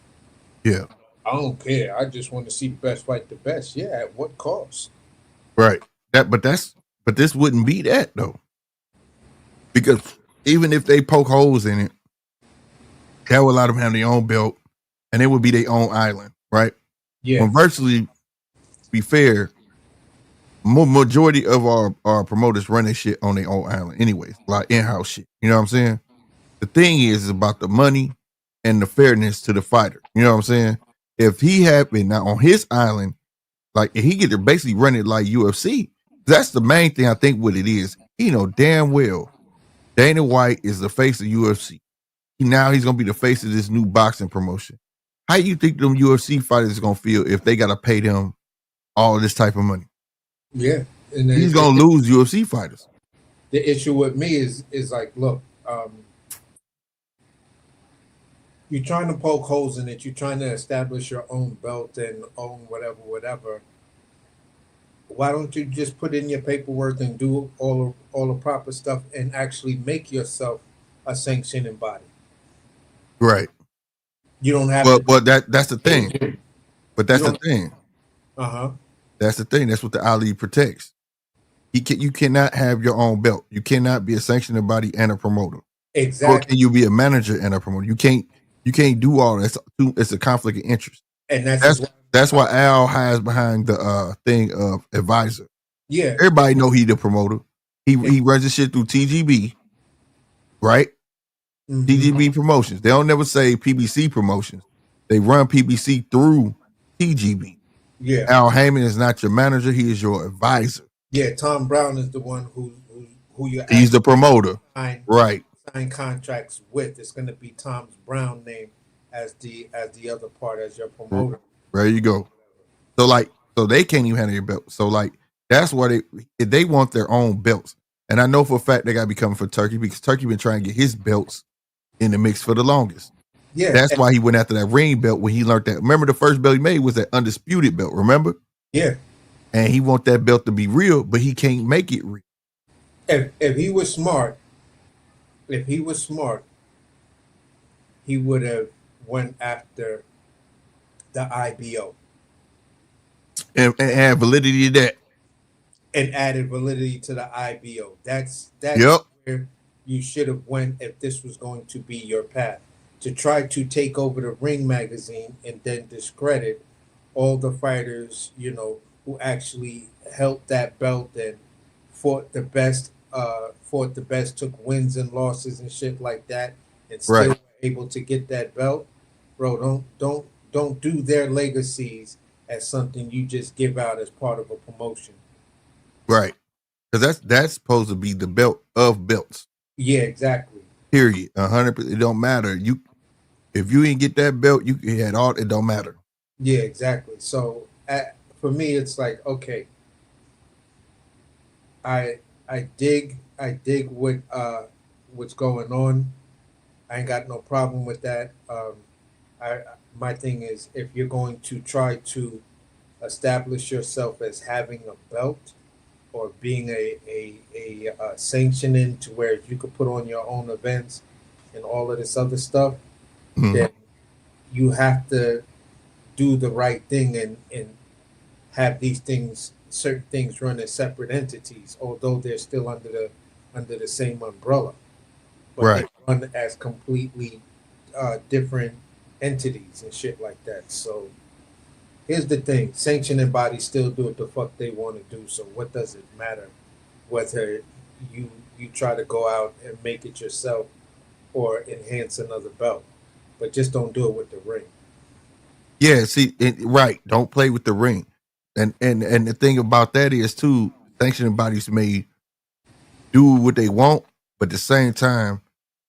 yeah, I don't care. I just want to see the best fight the best. Yeah, at what cost? right. But this wouldn't be that though, because even if they poke holes in it, that would allow them to have their own belt, and it would be their own island, right? Yeah, When virtually, to be fair, majority of our promoters run their shit on their own island, anyways, like in-house shit. You know what I'm saying? The thing is about the money and the fairness to the fighter. You know what I'm saying? If he had been now on his island, like if he get to basically run it like UFC, that's the main thing I think what it is. You know damn well Dana White is the face of UFC. Now he's gonna be the face of this new boxing promotion. How you think them UFC fighters gonna feel if they gotta pay them all this type of money? yeah. And He's gonna lose UFC fighters. the issue with me is like, look, you're trying to poke holes in it. You're trying to establish your own belt and own whatever. Why don't you just put in your paperwork and do all the proper stuff and actually make yourself a sanctioning body? Right. You don't have Well, to. that's the thing. But that's the thing. Uh huh. That's the thing. That's what the Ali protects. You cannot have your own belt. You cannot be a sanctioning body and a promoter. Or Exactly. can you be a manager and a promoter? You can't do all that. It's a conflict of interest. And That's why Al hides behind the thing of advisor. yeah. Everybody know he the promoter. He runs his shit through TGB, right? Mhm. TGB Promotions. They don't never say PBC Promotions. They run PBC through TGB. Yeah. Al Heyman is not your manager. He is your advisor. Yeah. Tom Brown is the one who you He's the promoter. sign Right. contracts with. It's going to be Tom's Brown name as the other part as your promoter. There you go. So they can't even handle your belt. So like that's why they want their own belts. And I know for a fact they got to be coming for Turkey because Turkey been trying to get his belts in the mix for the longest. Yeah. That's why he went after that ring belt when he learned that. Remember the first belt he made was that undisputed belt, remember? Yeah. And he want that belt to be real, but he can't make it real. If he was smart, he would have went after the IBO And have validity to that. and added validity to the IBO. That's Yep. where you should have went if this was going to be your path. To try to take over the Ring magazine and then discredit all the fighters, who actually held that belt and fought the best, took wins and losses and shit like that, and still Right. were able to get that belt. Bro, don't do their legacies as something you just give out as part of a promotion. Right. Because that's supposed to be the belt of belts. Yeah, exactly. Period. 100%. It don't matter. If you ain't get that belt, you had all. It don't matter. Yeah, exactly. So for me, it's like, okay, I dig what's going on. I ain't got no problem with that. My thing is, if you're going to try to establish yourself as having a belt or being a sanctioning to where you could put on your own events and all of this other stuff, then you have to do the right thing and have certain things run as separate entities, although they're still under the same umbrella, but Right. they run as completely different entities and shit like that. So here's the thing: sanctioning bodies still do what the fuck they want to do. So what does it matter whether you try to go out and make it yourself or enhance another belt? But just don't do it with the ring. Yeah, see, right. Don't play with the ring. And the thing about that is too, sanctioning bodies may do what they want, but at the same time,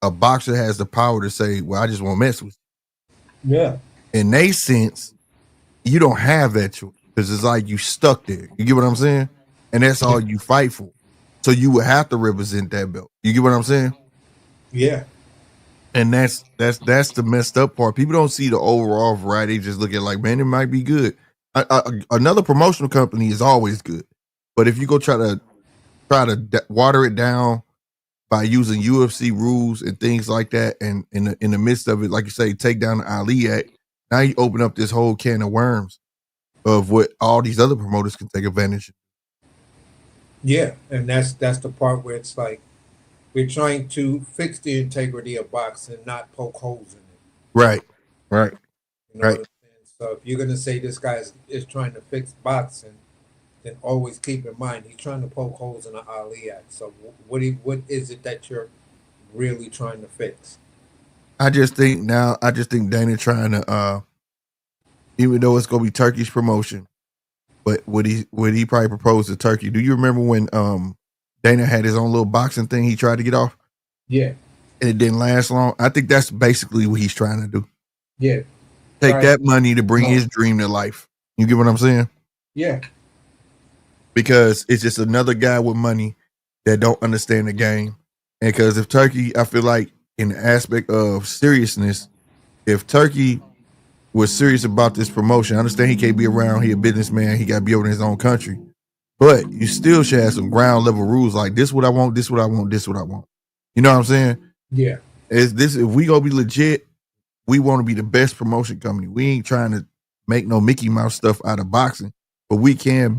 a boxer has the power to say, "Well, I just won't mess with Yeah. you." In they sense, you don't have that choice because it's like you stuck there. You get what I'm saying? And that's all you fight for. So you would have to represent that belt. You get what I'm saying? Yeah. And that's the messed up part. People don't see the overall variety. They just look at it like, man, it might be good. Another promotional company is always good, but if you go try to water it down by using UFC rules and things like that, and in the midst of it, like you say, take down the Ali Act, now you open up this whole can of worms of what all these other promoters can take advantage of. Yeah. And that's the part where it's like we're trying to fix the integrity of boxing, not poke holes in it. Right, right, You know right. what I'm saying? So if you're gonna say this guy is trying to fix boxing, then always keep in mind he's trying to poke holes in the Ali Act. So what is it that you're really trying to fix? I just think Dana trying to, even though it's gonna be Turkish promotion, but would he probably propose to Turkey? Do you remember when Dana had his own little boxing thing he tried to get off? Yeah. And it didn't last long. I think that's basically what he's trying to do. Yeah. Take Right. that money to bring his dream to life. You get what I'm saying? Yeah. Because it's just another guy with money that don't understand the game. And because if Turkey, I feel like in the aspect of seriousness, if Turkey was serious about this promotion, I understand he can't be around. He a businessman. He got to be over in his own country. But you still should have some ground level rules like this: what I want, this what I want, this what I want. You know what I'm saying? Yeah. Is this if we gonna be legit? We want to be the best promotion company. We ain't trying to make no Mickey Mouse stuff out of boxing, but we can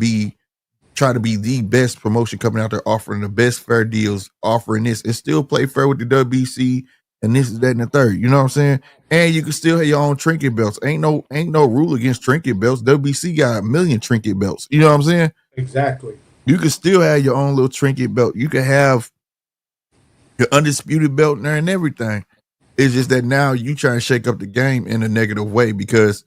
try to be the best promotion company out there, offering the best fair deals, offering this, and still play fair with the WBC and this is that and the third. You know what I'm saying? And you can still have your own trinket belts. Ain't no rule against trinket belts. WBC got a million trinket belts. You know what I'm saying? Exactly. You can still have your own little trinket belt. You can have your undisputed belt in there and everything. It's just that now you try and shake up the game in a negative way because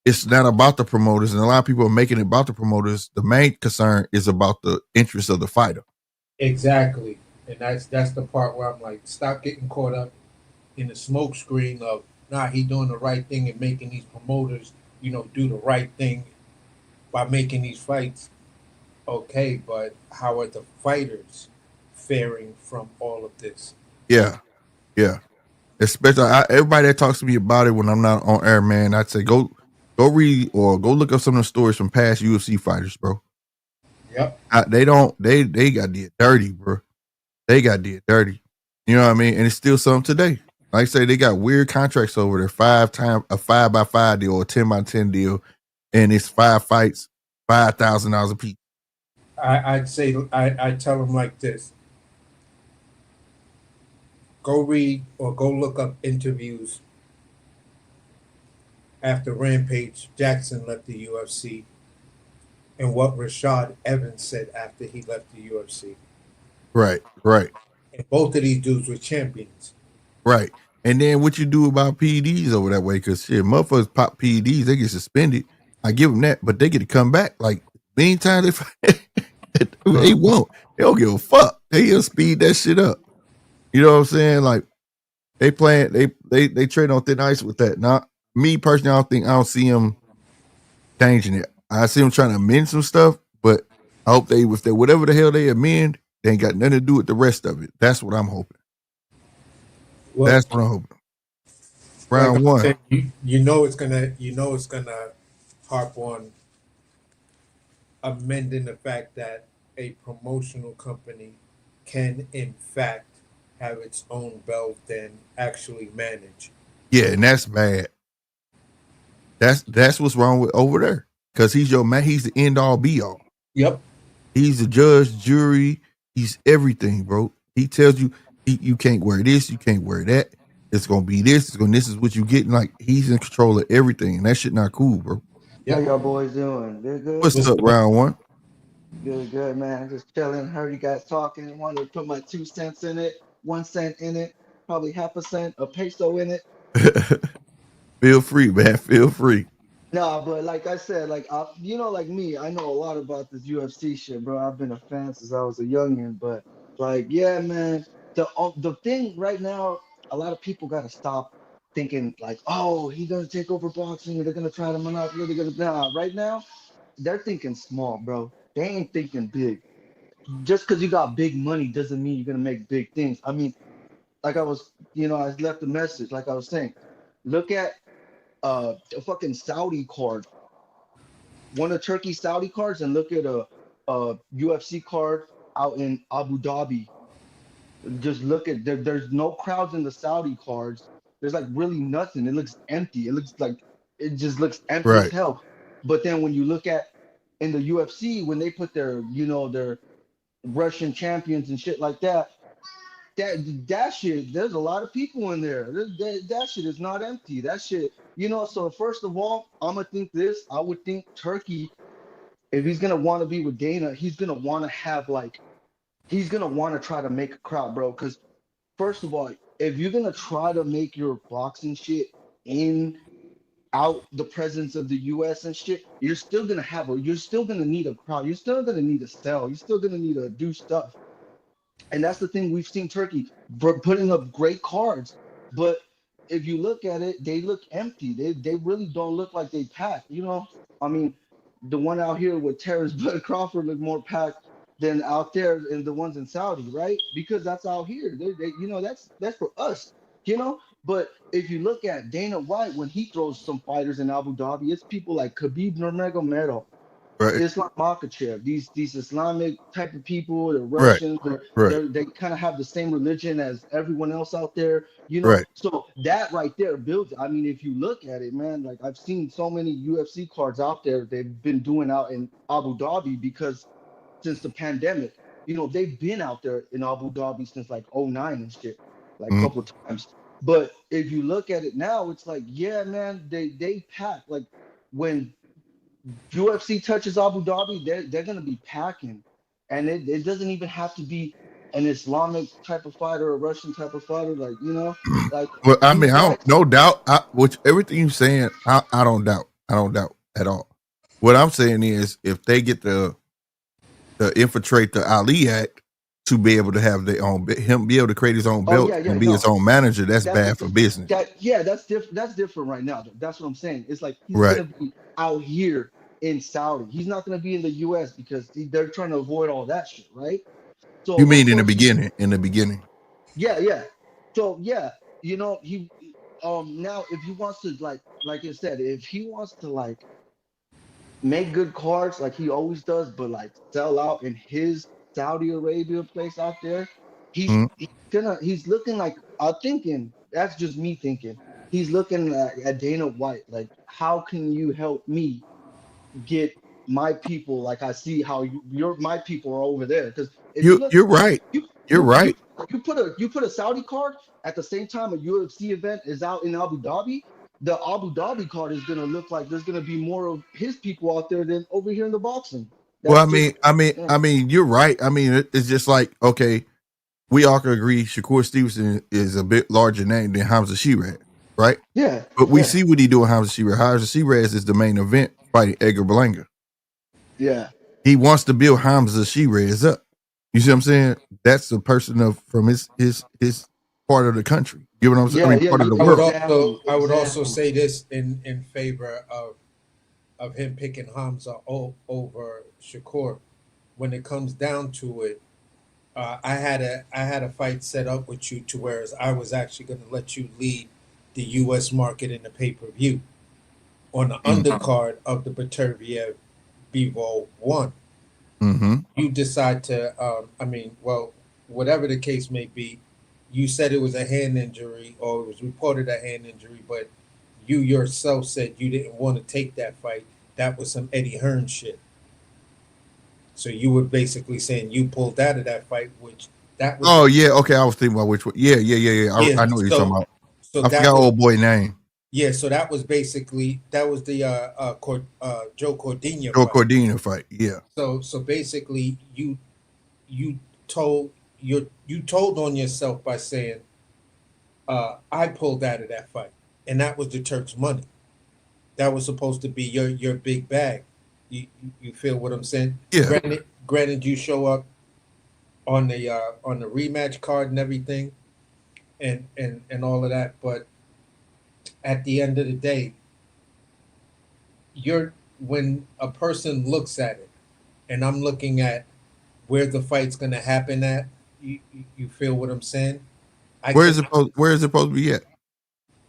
it's not about the promoters, and a lot of people are making it about the promoters. The main concern is about the interest of the fighter. Exactly. And that's the part where I'm like, stop getting caught up in the smoke screen of he doing the right thing and making these promoters, do the right thing by making these fights. Okay, but how are the fighters faring from all of this? Yeah, yeah. Especially everybody that talks to me about it when I'm not on air, man, I'd say go read or go look up some of the stories from past UFC fighters, bro. Yep. They got did dirty, bro. They got did dirty. You know what I mean? And it's still some today. Like I say, they got weird contracts over there. 5x5 deal or 10x10 deal, and it's 5 fights, $5,000 a piece. I'd say I tell them like this: go read or go look up interviews after Rampage Jackson left the UFC, and what Rashad Evans said after he left the UFC. Right, right. And both of these dudes were champions. Right. And then what you do about PEDs over that way? Because shit, motherfuckers pop PEDs, they get suspended. I give them that, but they get to come back. Like many times they won't. They don't give a fuck. They'll speed that shit up. You know what I'm saying? Like they trade on thin ice with that. Now, me personally, I don't see them changing it. I see them trying to amend some stuff, but I hope whatever the hell they amend, they ain't got nothing to do with the rest of it. That's what I'm hoping. Well, that's what I'm hoping. Round one. Said, it's gonna harp on amending the fact that a promotional company can in fact have its own belt and actually manage. Yeah, and that's bad. That's what's wrong with over there. Because he's your man, he's the end all be all. Yep. He's the judge, jury, he's everything, bro. He tells you you can't wear this, you can't wear that. It's gonna be this. This is what you get. Like he's in control of everything, and that shit not cool, bro. Yep. How y'all boys doing? Good, good. What's up, round one? Good, good, man. Just chilling. Heard you guys talking. Wanted to put my 2 cents in it, 1 cent in it, probably half a cent, a peso in it. Feel free, man. Feel free. No, but like I said, like like me, I know a lot about this UFC shit, bro. I've been a fan since I was a youngin', but like, yeah, man. The thing right now, a lot of people got to stop thinking like, oh, he's gonna take over boxing, or they're gonna try to monopoly. They're gonna nah. Right now, they're thinking small, bro. They ain't thinking big. Just because you got big money doesn't mean you're gonna make big things. I mean, like I was, I left a message. Like I was saying, look at a fucking Saudi card, one of Turkey Saudi cards, and look at a UFC card out in Abu Dhabi. Just look at there's no crowds in the Saudi cards. There's like really nothing. It looks empty. It looks like it just looks empty as Right. hell. But then when you look at in the UFC, when they put their their Russian champions and shit like that, that shit, there's a lot of people in there. That shit is not empty. That shit, so first of all, I'm gonna think this. I would think Turkey, if he's gonna want to be with Dana, he's gonna want to have like he's gonna want to try to make a crowd, bro. Because first of all, if you're gonna try to make your boxing shit in out the presence of the US and shit, you're still gonna need a crowd. You're still gonna need to sell. You're still gonna need to do stuff. And that's the thing, we've seen Turkey putting up great cards, but if you look at it, they look empty. They really don't look like they packed. I mean, the one out here with Terrence Bud Crawford look more packed than out there in the ones in Saudi, right? Because that's out here. That's for us. But if you look at Dana White when he throws some fighters in Abu Dhabi, it's people like Khabib Nurmagomedov, Right. Islam Makhachev, these Islamic type of people, the Right. Russians, Right. they kind of have the same religion as everyone else out there, Right. So that right there builds. I mean, if you look at it, man, like I've seen so many UFC cards out there they've been doing out in Abu Dhabi because since the pandemic, they've been out there in Abu Dhabi since like '09 and shit, like a Mhm. couple of times. But if you look at it now, it's like, yeah, man, they pack like when UFC touches Abu Dhabi, they're gonna be packing, and it doesn't even have to be an Islamic type of fighter or a Russian type of fighter, like Well, I these mean, I don't, guys. no doubt. Which everything you're saying, I don't doubt. I don't doubt at all. What I'm saying is, if they get to infiltrate the Ali Act to be able to have their own, him be able to create his own Oh belt yeah, yeah, and be his no, own manager, that's that's bad for business. that's different. That's different right now. Though. That's what I'm saying. It's like he's Right. gonna be out here in Saudi. He's not gonna be in the U.S. because they're trying to avoid all that shit, right? You So of mean in the course, beginning? In the beginning. yeah, yeah. So yeah, he now if he wants to like I said, if he wants to like make good cards like he always does, but like sell out in his Saudi Arabia place out there, Mhm. he's looking like I'm thinking, that's just me thinking. He's looking at Dana White, like, how can you help me get my people like I see how my people are over there? Because if you look, You're right. you You're you you right. you put a Saudi card at the same time a UFC event is out in Abu Dhabi. The Abu Dhabi card is gonna look like there's gonna be more of his people out there than over here in the boxing. Well, That's just yeah, I mean, you're right. I mean, it's just like, okay, we all can agree Shakur Stevenson is a bit larger name than Hamza Shiraz, right? yeah, But we yeah, see what he do with Hamza Shiraz. Hamza Shiraz is the main event fighting Edgar Berlanga. yeah, He wants to build Hamza Shiraz up. You see what I'm saying? That's the person from his part of the country. You know what I'm saying? I yeah, mean, yeah, part of the I would world. also exactly, I would also exactly. say this in favor of him picking Hamza over Shakur. When it comes down to it, I had a fight set up with you to where I was actually going to let you lead the U.S. market in the pay-per-view on the undercard of the Beterbiev Bivol one. Mm-hmm. You decide to, well, whatever the case may be, you said it was a hand injury or it was reported a hand injury, but you yourself said you didn't want to take that fight. That was some Eddie Hearn shit. So you were basically saying you pulled out of that fight, which that was Oh yeah, okay. I was thinking about which one. Yeah. yeah. I know what you're talking about. So I that forgot was old boy name. yeah. So that was basically that was the Joe Cordina Joe fight. Cordina fight. Yeah. So basically you told you told on yourself by saying I pulled out of that fight, and that was the Turk's money. That was supposed to be your big bag. You feel what I'm saying? Yeah. Granted, you show up on the rematch card and everything, and all of that. But at the end of the day, you're when a person looks at it, and I'm looking at where the fight's gonna happen at. You feel what I'm saying? I Where can. is it supposed to be at?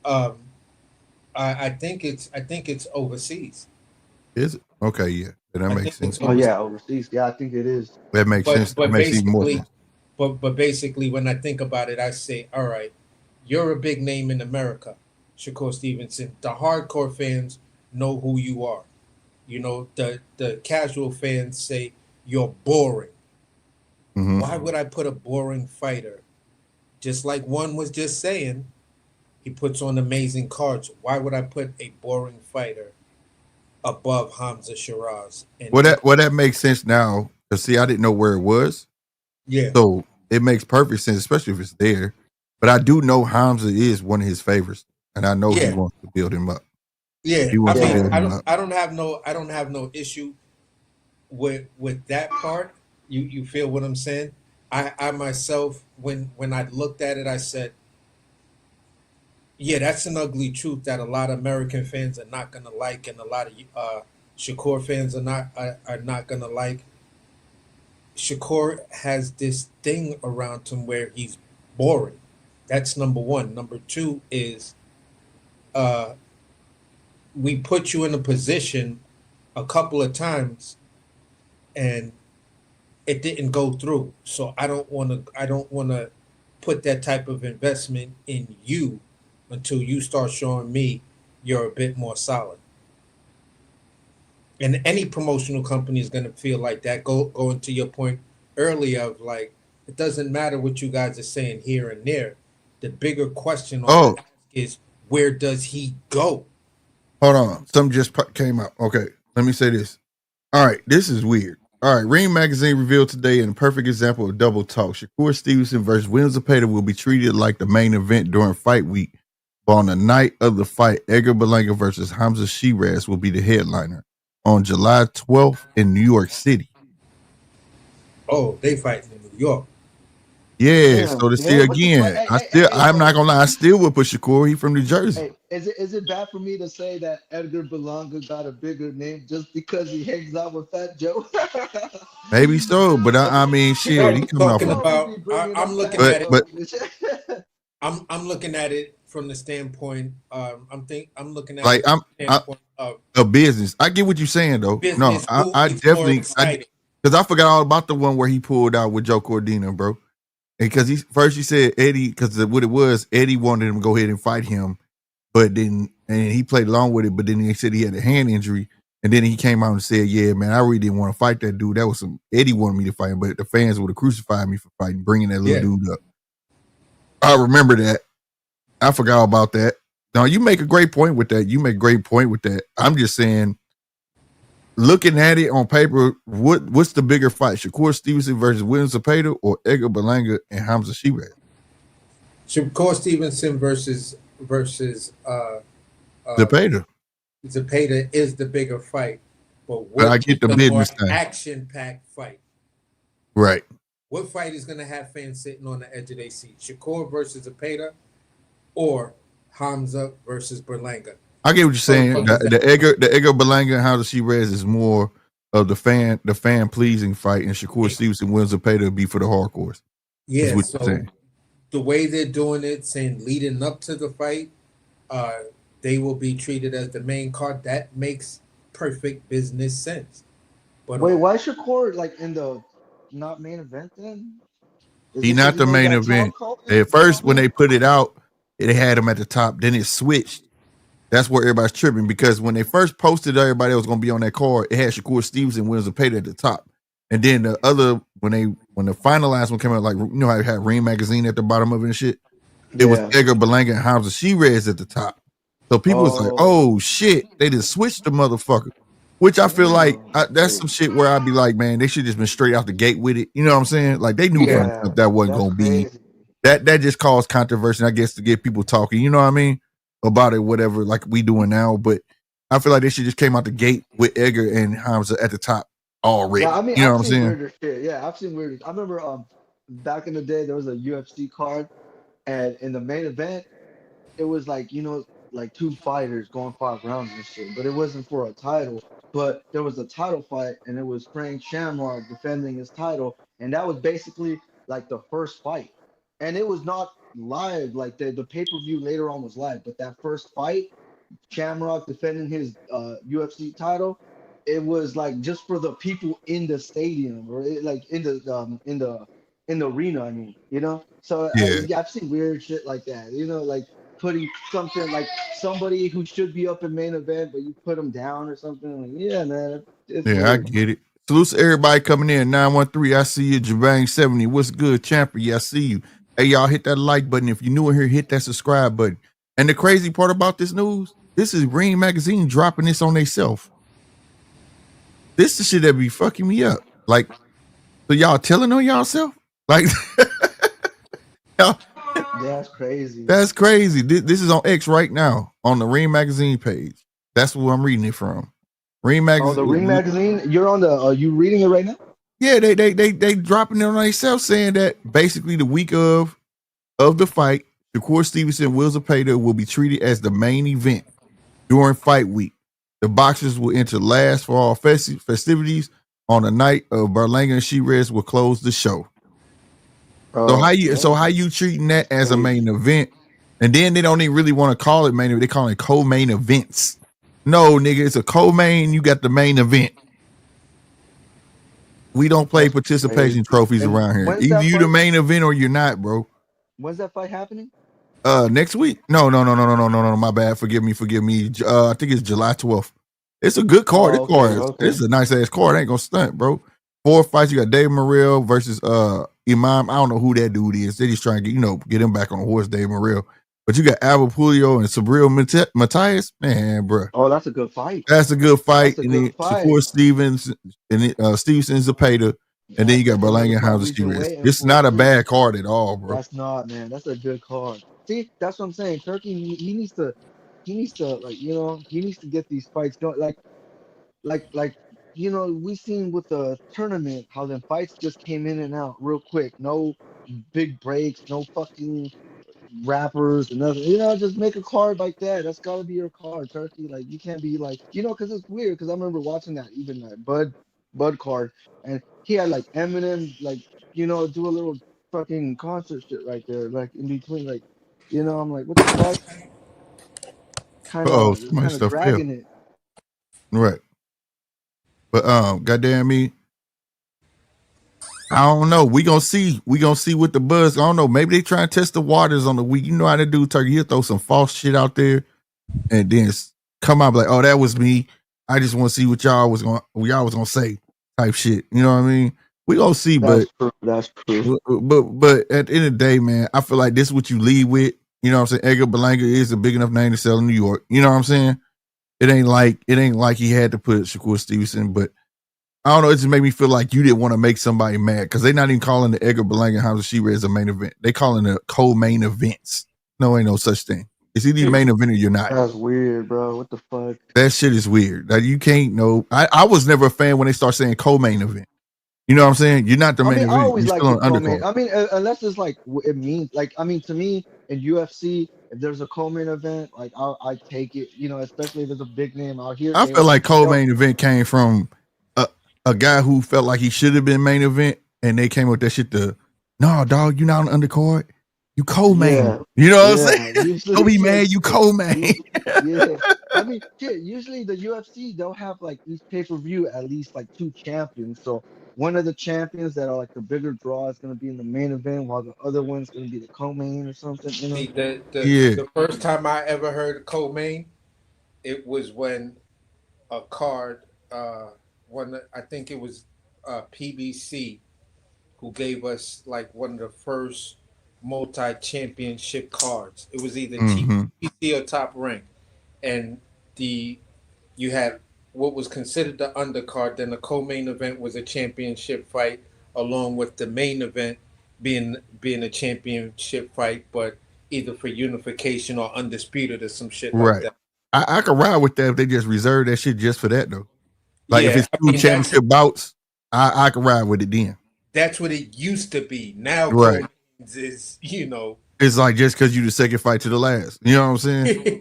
Um, I think it's overseas. Is it? Okay, yeah. That I makes think it's sense. Oh overseas. yeah, overseas. Yeah, I think it is. That makes sense. That But makes even more basically, sense. but basically, when I think about it, I say, all right, you're a big name in America, Shakur Stevenson. The hardcore fans know who you are. You know, the casual fans say you're boring. Hmm. Why would I put a boring fighter? Just like one was just saying, he puts on amazing cards. Why would I put a boring fighter above Hamza Shiraz? Well, that makes sense now. Cause see, I didn't know where it was, Yeah, so it makes perfect sense, especially if it's there. But I do know Hamza is one of his favorites, and I know he yeah, wants to build him up. yeah. He I wants to mean, build Yeah. him up. I don't have no issue with that part. You feel what I'm saying? I myself, when I looked at it, I said, yeah, that's an ugly truth that a lot of American fans are not gonna like, and a lot of Shakur fans are not gonna like. Shakur has this thing around him where he's boring. That's number one. Number two is uh, we put you in a position a couple of times and it didn't go through. So I don't want to put that type of investment in you until you start showing me you're a bit more solid. And any promotional company is going to feel like that. Going to your point earlier of like it doesn't matter what you guys are saying here and there. The bigger question on Oh, the ask is where does he go? hold on. Something just came out. Okay, let me say this. All right, this is weird. All right, Ring Magazine revealed today in a perfect example of double talk. Shakur Stevenson versus William Zepeda will be treated like the main event during fight week. But on the night of the fight, Edgar Berlanga versus Hamza Shiraz will be the headliner on July 12th in New York City. Oh, they fighting in New York. Yeah, Damn. so to see Yeah, what the fuck? again, Hey, hey, hey, hey, I'm hey, not gonna lie, I still would put Shakur. He from New Jersey. hey. Is it bad for me to say that Edgar Berlanga got a bigger name just because he hangs out with Fat Joe? Maybe so, but I mean, No, shit, he you're coming off talking a, People always about. be bringing I'm up looking Fat at but it. but Joe and shit. I'm looking at it from the standpoint. I'm looking at like it from I'm the I, standpoint of a business. I get what you're saying though. No, business. I, Who I is more definitely exciting? because I forgot all about the one where he pulled out with Joe Cordina, bro. And because he said Eddie, because what it was, Eddie wanted him to go ahead and fight him, but then and he played along with it, but then he said he had a hand injury, and then he came out and said, "Yeah, man, I really didn't want to fight that dude. That was some Eddie wanted me to fight him, but the fans would have crucified me for fighting, bringing that little Yeah. dude up." I remember that. I forgot about that. Now you make a great point with that. You make a great point with that. I'm just saying, looking at it on paper, what's the bigger fight? Shakur Stevenson versus William Zepeda or Edgar Berlanga and Hamza Shiraz? Shakur Stevenson versus uh, Zepeda. Zepeda is the bigger fight, but But I what is get the the more business thing. action-packed fight? Right. What fight is going to have fans sitting on the edge of their seat? Shakur versus Zepeda or Hamza versus Berlanga? I get what you're saying. From The Edgar Berlanga and Hamza Shiraz is more of the fan pleasing fight, and Shakur Stevenson William Zepeda be for the hardcores. Is Yeah, what you're so saying. the way they're doing it, saying leading up to the fight, uh, they will be treated as the main card. That makes perfect business sense. But Wait, why is Shakur like in the not main event then? Is He it because not he the made main that event. talk call? At first, when they put it out, they had him at the top. Then it switched. That's where everybody's tripping because when they first posted everybody that was going to be on that card, it had Shakur Stevenson, Williams Zepeda at the top, and then the other when the finalized one came out, like you know how it had Ring Magazine at the bottom of it and shit. It was Yeah. Edgar Berlanga and Hamza Shiraz at the top. So people was like, Oh, "Oh shit!" They just switched the motherfucker. Which I feel like damn. that's some shit where I'd be like, man, they should just been straight out the gate with it. You know what I'm saying? Like they knew from the Yeah, jump that wasn't that's gonna be crazy. that just caused controversy, I guess, to get people talking, you know what I mean? About it, whatever, like we doing now. But I feel like they should just came out the gate with Edgar and Hamza at the top Yeah, already. I mean, You know I've what I'm seen saying? weirder shit. Yeah, I've seen weirder. I remember back in the day there was a UFC card And in the main event, it was like, like two fighters going 5 rounds and shit, but it wasn't for a title. But there was a title fight, and it was Frank Shamrock defending his title, and that was basically like the first fight. And it was not live, like the pay-per-view later on was live, but that first fight, Shamrock defending his UFC title, it was like just for the people in the stadium, or like in the arena. I mean, So Yeah. yeah, I've seen weird shit like that. Like putting something like somebody who should be up in main event, but you put them down or something. Like, yeah, man, it's Yeah, I weird. get it. Salute to everybody coming in. 913, I see you. Jabang70, what's good, champion? Yeah, I see you. Hey, y'all, hit that like button. If you're new in here, hit that subscribe button. And the crazy part about this news, this is Green Magazine dropping this on themselves. This is the shit that be fucking me up. Like, so y'all telling on y'allself? Like, That's crazy. that's crazy. This is on X right now on the Ring Magazine page. That's where I'm reading it from. Ring Oh, the Ring Magazine. Magazine. You're on the. Are you reading it right now? Yeah, they dropping it on themselves, saying that basically the week of the fight, Shakur Stevenson and Will Zepeda will be treated as the main event during fight week. The boxers will enter last for all festivities on the night of Berlanga and She-Rez will close the show. So how you treating that as a main event? And then they don't even really want to call it main event. They call it co-main events. No, nigga, it's a co-main. You got the main event. We don't play participation trophies And around here. when's Either that you the fight? main event or you're not, bro. When's that fight happening? Next week? No. My bad. Forgive me. I think it's July 12th. It's a good card. Oh, okay. It's a nice ass card. I ain't gonna stunt, bro. 4 fights. You got Dave Morrell versus Imam. I don't know who that dude is. They just trying to get him back on the horse, Dave Morrell. But you got Albert Pulio and Sabril Matias. Man, bro. Oh, that's a good fight. That's a good fight. That's a And then good fight. Shakur Stevens and Stevenson Zepeda. And then you got Berlanga and Hauser She-Rez. It's not a bad card at all, bro. That's not, man. That's a good card. See, that's what I'm saying. Turkey, he needs to, he needs to get these fights going. Like, we seen with the tournament how them fights just came in and out real quick. No big breaks, no fucking rappers and nothing. Just make a card like that. That's gotta be your card, Turkey. Like, you can't be like, because it's weird. Because I remember watching that, even that Bud card, and he had like Eminem, like, do a little fucking concert shit right there, like in between, like, I'm like, what the fuck? Kind Somebody of stuff fell. dragging it. Right. But goddamn me, I don't know. We gonna see what the buzz. I don't know. Maybe they try and test the waters on the week. You know how they do, Turkey. He'll throw some false shit out there, and then come out like, "Oh, that was me. I just want to see what y'all was gonna say," type shit. You know what I mean? We gonna see, That's true. But at the end of the day, man, I feel like this is what you lead with. You know what I'm saying? Edgar Berlanga is a big enough name to sell in New York. You know what I'm saying? It ain't like he had to put Shakur Stevenson, but I don't know. It just made me feel like you didn't want to make somebody mad because they're not even calling the Edgar Berlanga Hauser She-Rez a main event. They calling it co-main events. No, ain't no such thing. It's either the main event or you're not. That's weird, bro. What the fuck? That shit is weird. Like, you can't know. I was never a fan when they start saying co-main event. You know what I'm saying? You're not the main event. I always You're like still the an co-main. undercard. I mean, unless it's like it means, like, I mean, to me in UFC, if there's a co-main event, like I take it. Especially if there's a big name out here. I feel like co-main event came from a guy who felt like he should have been main event, and they came with that shit. No, dog, you're not an undercard. You co-main. Yeah. You know what I'm saying? Don't be mad. You co-main. Yeah. I mean, shit, usually the UFC, they'll have like each pay-per-view at least like 2 champions. So one of the champions that are like the bigger draw is going to be in the main event, while the other one's going to be the co-main or something. See, the Yeah. first time I ever heard of co-main, it was when a card, I think it was PBC, who gave us like one of the first multi-championship cards. It was either TJTP or Top Rank, and you had what was considered the undercard. Then the co-main event was a championship fight, along with the main event being a championship fight, but either for unification or undisputed or some shit like that. I could ride with that if they just reserve that shit just for that though. Like, if it's 2 championship bouts, I could ride with it then. That's what it used to be. Now, right, is It's like just because you the second fight to the last. You know what I'm saying?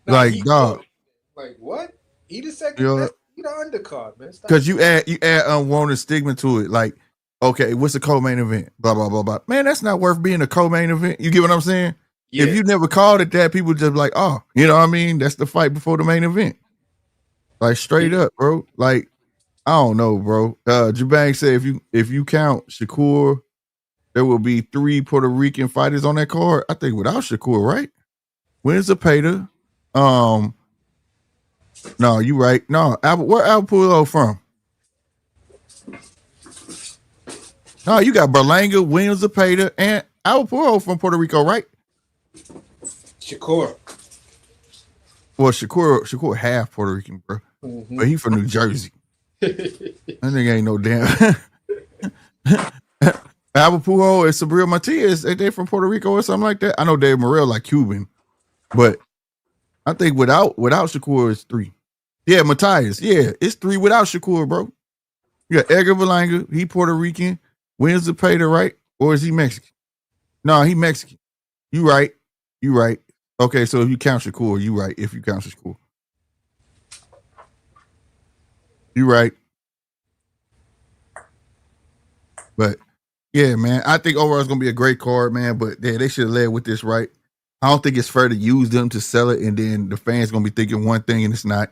Nah, Like, he dog. cooked. Like what? He the second. You know, He the undercard, man. Stop. because you add unwanted stigma to it. Like, okay, what's the co-main event? Blah blah blah blah. Man, that's not worth being a co-main event. You get what I'm saying? Yeah. If you never called it that, people just like, oh, you know what I mean? That's the fight before the main event. Like straight up, bro. Like, I don't know, bro. Jabang said if you count Shakur, there will be 3 Puerto Rican fighters on that card. I think without Shakur, right? When's Zepeda? No, you right. No, where Al Pulo from? No, you got Berlanga, Williams, Zepeda, and Al Pulo from Puerto Rico, right? Shakur. Well, Shakur half Puerto Rican, bro. Mm-hmm. But he from New Jersey. That nigga ain't no damn. Al Pujo and Sabrina Matias, they from Puerto Rico or something like that. I know Dave Morrell like Cuban, but I think without Shakur it's 3. Yeah, Matias. Yeah, it's 3 without Shakur, bro. You got Edgar Berlanga, he Puerto Rican. When's the Zepeda, right? Or is he Mexican? No, he Mexican. You right. You right. Okay, so if you count Shakur, you right. If you count Shakur. You right. But yeah, man, I think overall it's gonna be a great card, man. But yeah, they should have led with this, right? I don't think it's fair to use them to sell it, and then the fans gonna be thinking one thing and it's not.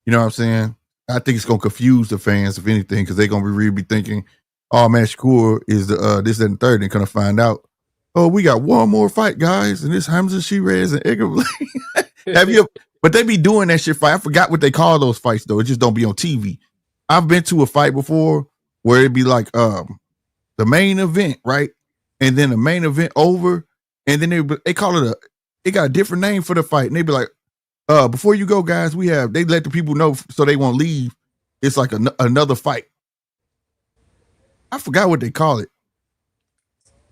You know what I'm saying? I think it's gonna confuse the fans, if anything, because they're gonna really be thinking, "Oh man, Shakur is the this, that, and third." They're gonna find out, "Oh, we got one more fight, guys, and this Hamza Shiraz and Edgar." Have you? But they be doing that shit fight. I forgot what they call those fights though. It just don't be on TV. I've been to a fight before where it'd be like the main event, right? And then the main event over, and then they call it it got a different name for the fight. And they be like, before you go, guys, they let the people know so they won't leave. It's like another fight. I forgot what they call it.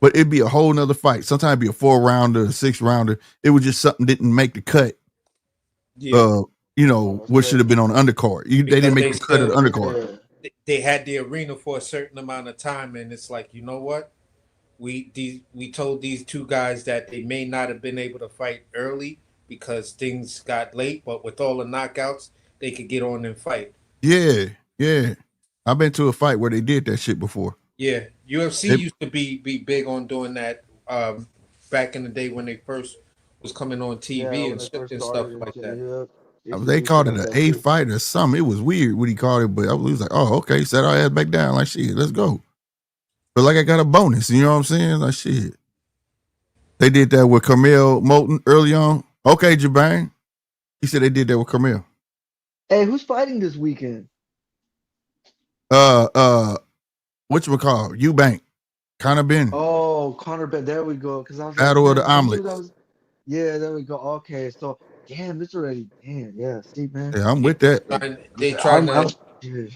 But it'd be a whole nother fight. Sometimes it'd be a 4-rounder, a 6-rounder. It was just something didn't make the cut. Yeah. What should have been on the undercard. They didn't make the cut of the undercard. They had the arena for a certain amount of time, and it's like, you know what? We told these 2 guys that they may not have been able to fight early because things got late, but with all the knockouts, they could get on and fight. Yeah. I've been to a fight where they did that shit before. Yeah, UFC used to be big on doing that back in the day when they first was coming on TV and stuff like that. They called it an A fight or something. It was weird what he called it, but I was like, oh, okay, set our ass back down. Like, shit, let's go. But like I got a bonus, you know what I'm saying? Like, shit. They did that with Carmel Moulton early on. Okay, Jabang. He said they did that with Carmel. Hey, who's fighting this weekend? Whatchamacallit? Eubank. Conor Ben. Oh, Conor Ben. There we go. Because I was Battle of the Omelets. Yeah, there we go. Okay, so damn, it's already yeah. See, man. Yeah, I'm with that. They tried to.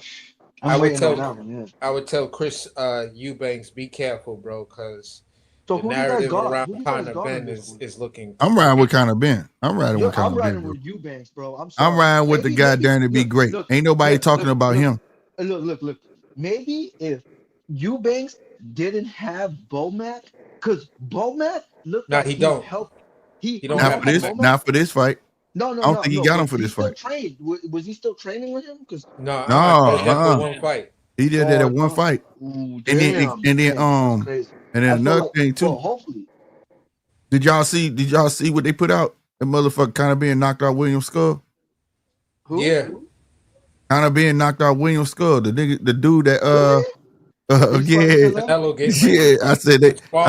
I would tell Chris Eubanks, be careful, bro, because the narrative around Conor Ben is looking. I'm riding with Conor Ben. I'm riding with Conor Ben. I'm riding with Eubanks, bro. I'm riding with the goddamn to be great. Ain't nobody talking about him. Look. Maybe if Eubanks didn't have Bomac, because Bomac looked like he don't. He don't not for this fight. No. I don't think he got him for this fight. Was he still training with him? Because one fight. He did that at one fight. And then another thing too. Hopefully. Did y'all see what they put out? The motherfucker kind of being knocked out William Skull. Who? Yeah. Kind of being knocked out William Skull. The dude that I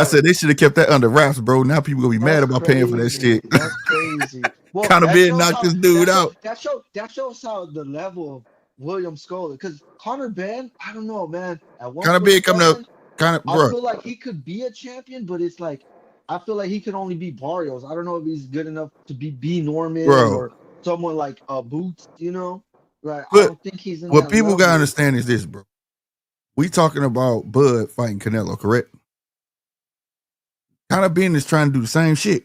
said they should have kept that under wraps, bro. Now people gonna be mad about paying for that shit. That's crazy. Well, kind of being knocked this dude out. That shows how the level of William Skull, because Conor Ben, I don't know, man. Kind of big coming up. I feel like he could be a champion, but it's like I feel like he can only be Barrios. I don't know if he's good enough to be B Norman or someone like Boots, you know. Right. But I don't think he's in what people gotta understand is this, bro. We talking about Bud fighting Canelo, correct? Conor Ben is trying to do the same shit.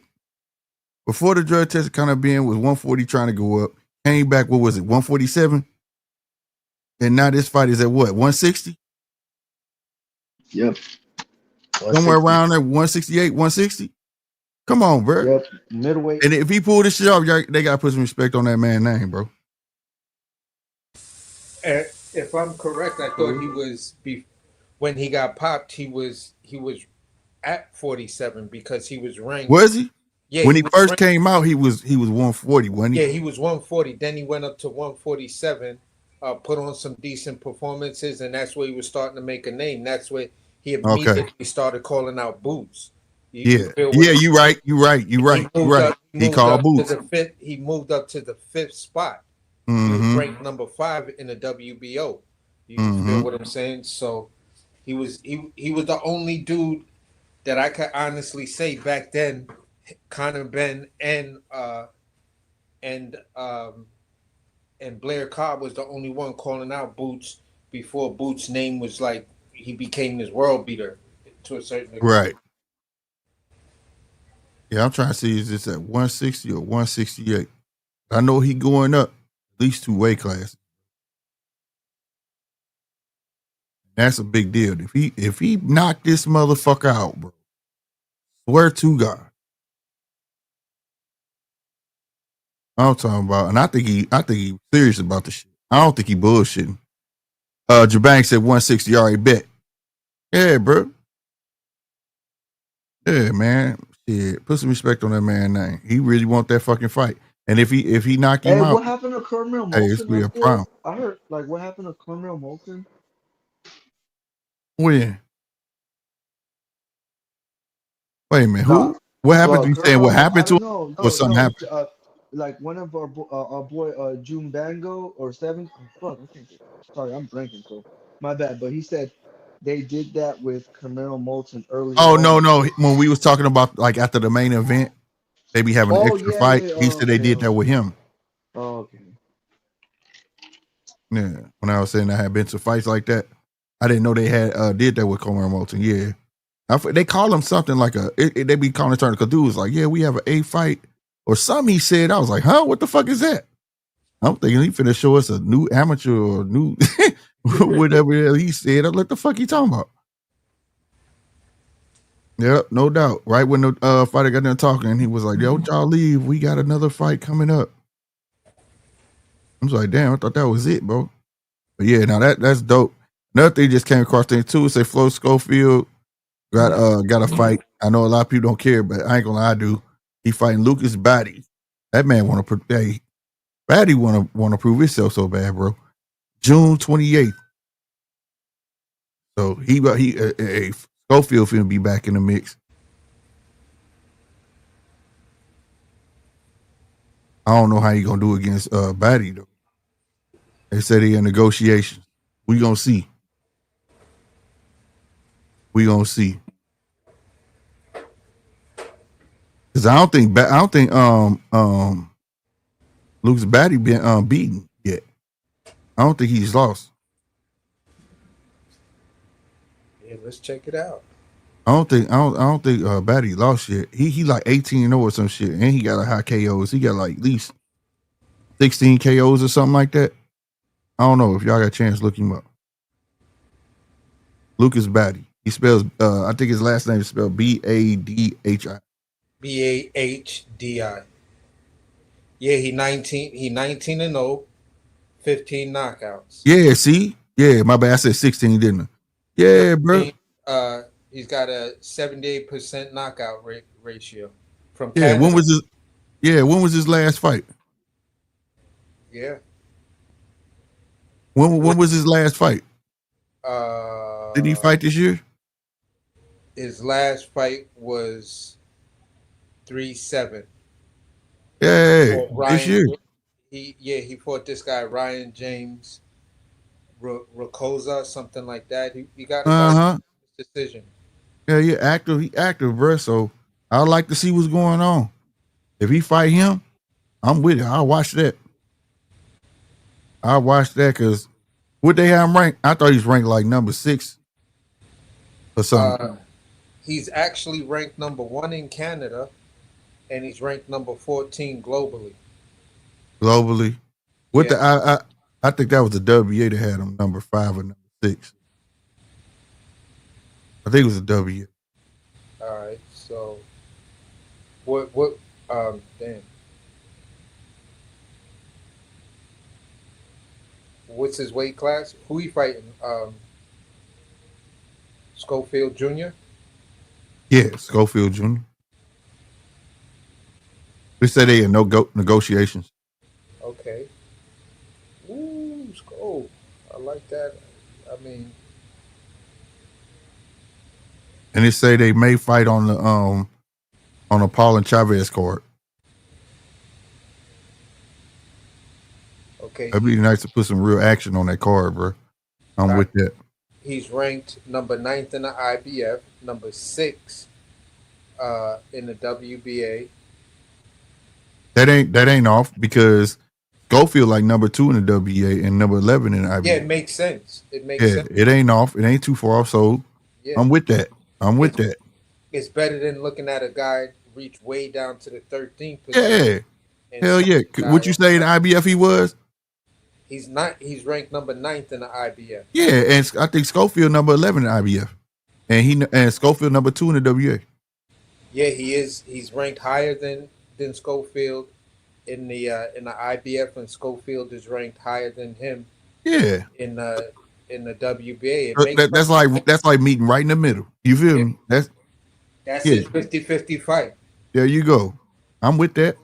Before the drug test, Conor Ben was 140 trying to go up. Came back, what was it, 147? And now this fight is at what, 160? Yep. Somewhere around there, 168, 160? Come on, bro. Yep, middleweight. And if he pulled this shit off, they gotta put some respect on that man's name, bro. If I'm correct, I thought he was when he got popped. He was at 47 because he was ranked. Was he? Yeah. When he first came out, he was 140, wasn't he? Yeah, he was 140. Then he went up to 147. Put on some decent performances, and that's where he was starting to make a name. That's where he immediately started calling out Boots. You're right. He called Boots. He moved up to the 5th spot. Mm-hmm. He was ranked number 5 in the WBO. You feel what I'm saying? So he was the only dude that I could honestly say back then. Conor Ben and Blair Cobb was the only one calling out Boots before Boots' name was like he became this world beater to a certain degree. Right. Yeah, I'm trying to see is this at 160 or 168. I know he going up at least 2 weight classes. That's a big deal. If he knocked this motherfucker out, bro, swear to God. I'm talking about, and I think he serious about the shit. I don't think he bullshitting. Jabang said 160 already bet. Yeah, bro. Yeah, man. Shit. Put some respect on that man's name. He really want that fucking fight. And if he knock him out, what happened to Carmel Moulton? it's gonna be a problem. I heard what happened to Carmel Moulton? When? Wait a minute. Who? What happened? You saying what happened to him? No, or something happened? Like one of our boy June Bango or Seven. Oh, fuck, I think. Sorry, I'm drinking, so my bad. But he said they did that with Carmel Moulton earlier. Oh no. When we was talking about like after the main event, they be having an extra fight. Yeah. He said they did that with him. Oh, okay. Yeah. When I was saying I had been to fights like that, I didn't know they had did that with Carmel Moulton. Yeah. They call him something like they be calling it because dude was like, yeah, we have an A fight or something he said. I was like, huh, what the fuck is that? I'm thinking he finna show us a new amateur or new whatever he said. I'm like, the fuck he talking about? Yep, no doubt. Right when the fighter got done talking, he was like, yo, y'all leave. We got another fight coming up. I was like, damn, I thought that was it, bro. But yeah, now that's dope. Another thing just came across thing too. Say Flo Schofield got a fight. I know a lot of people don't care, but I ain't gonna lie, I do. He fighting Lucas Batty. That man Batty want to prove himself so bad, bro. June 28th. So he Schofield finna be back in the mix. I don't know how he gonna do against Batty though. They said he in negotiations. We gonna see. Cause I don't think Lucas Batty been beaten yet. I don't think he's lost. Yeah, let's check it out. I don't think Batty lost yet. He like 18-0 or some shit, and he got a high KOs. He got like at least 16 KOs or something like that. I don't know if y'all got a chance to look him up. Lucas Batty. He spells I think his last name is spelled Badhi. Bahdi. Yeah, he 19-0, 15 knockouts. Yeah, see? Yeah, my bad. I said 16, didn't I? Yeah, bro. He's got a 78% knockout ratio from Canada. Yeah, when was his last fight? Yeah. When was his last fight? Did he fight this year? His last fight was 3-7. Yeah, this year. He fought this guy Ryan James Rakosa, something like that. He got a decision. Yeah, he active, bro. So I'd like to see what's going on. If he fight him, I'm with it. I'll watch that. Because what they have him ranked? I thought he's ranked like number 6 or something. He's actually ranked number 1 in Canada, and he's ranked number 14 globally. What I think that was the WA that had him number 5 or number 6. I think it was a W. All right, so What? Damn. What's his weight class? Who he fighting? Schofield Jr. Yeah, Schofield Jr. They said they had no negotiations. Okay. Ooh, Sco. I like that. I mean, And they say they may fight on a Paul and Chavez card. okay. It'd be nice to put some real action on that card, bro. I'm with that. He's ranked number ninth in the IBF, number six in the WBA. That ain't off because Schofield like number 2 in the WBA and number 11 in the IBF. Yeah, it makes sense. It makes sense. It ain't off. It ain't too far off. So Yeah. I'm with that. I'm with that. It's better than looking at a guy reach way down to the 13th position. Yeah. and Hell yeah. What you say in the IBF he was? He's not. He's ranked number ninth in the IBF. Yeah, and I think Schofield number 11 in the IBF. And Schofield number 2 in the WA. Yeah, he is. He's ranked higher than Schofield in the IBF, and Schofield is ranked higher than him. Yeah. In the WBA. That's like meeting right in the middle. You feel me? That's his 50-50 fight. There you go. I'm with that.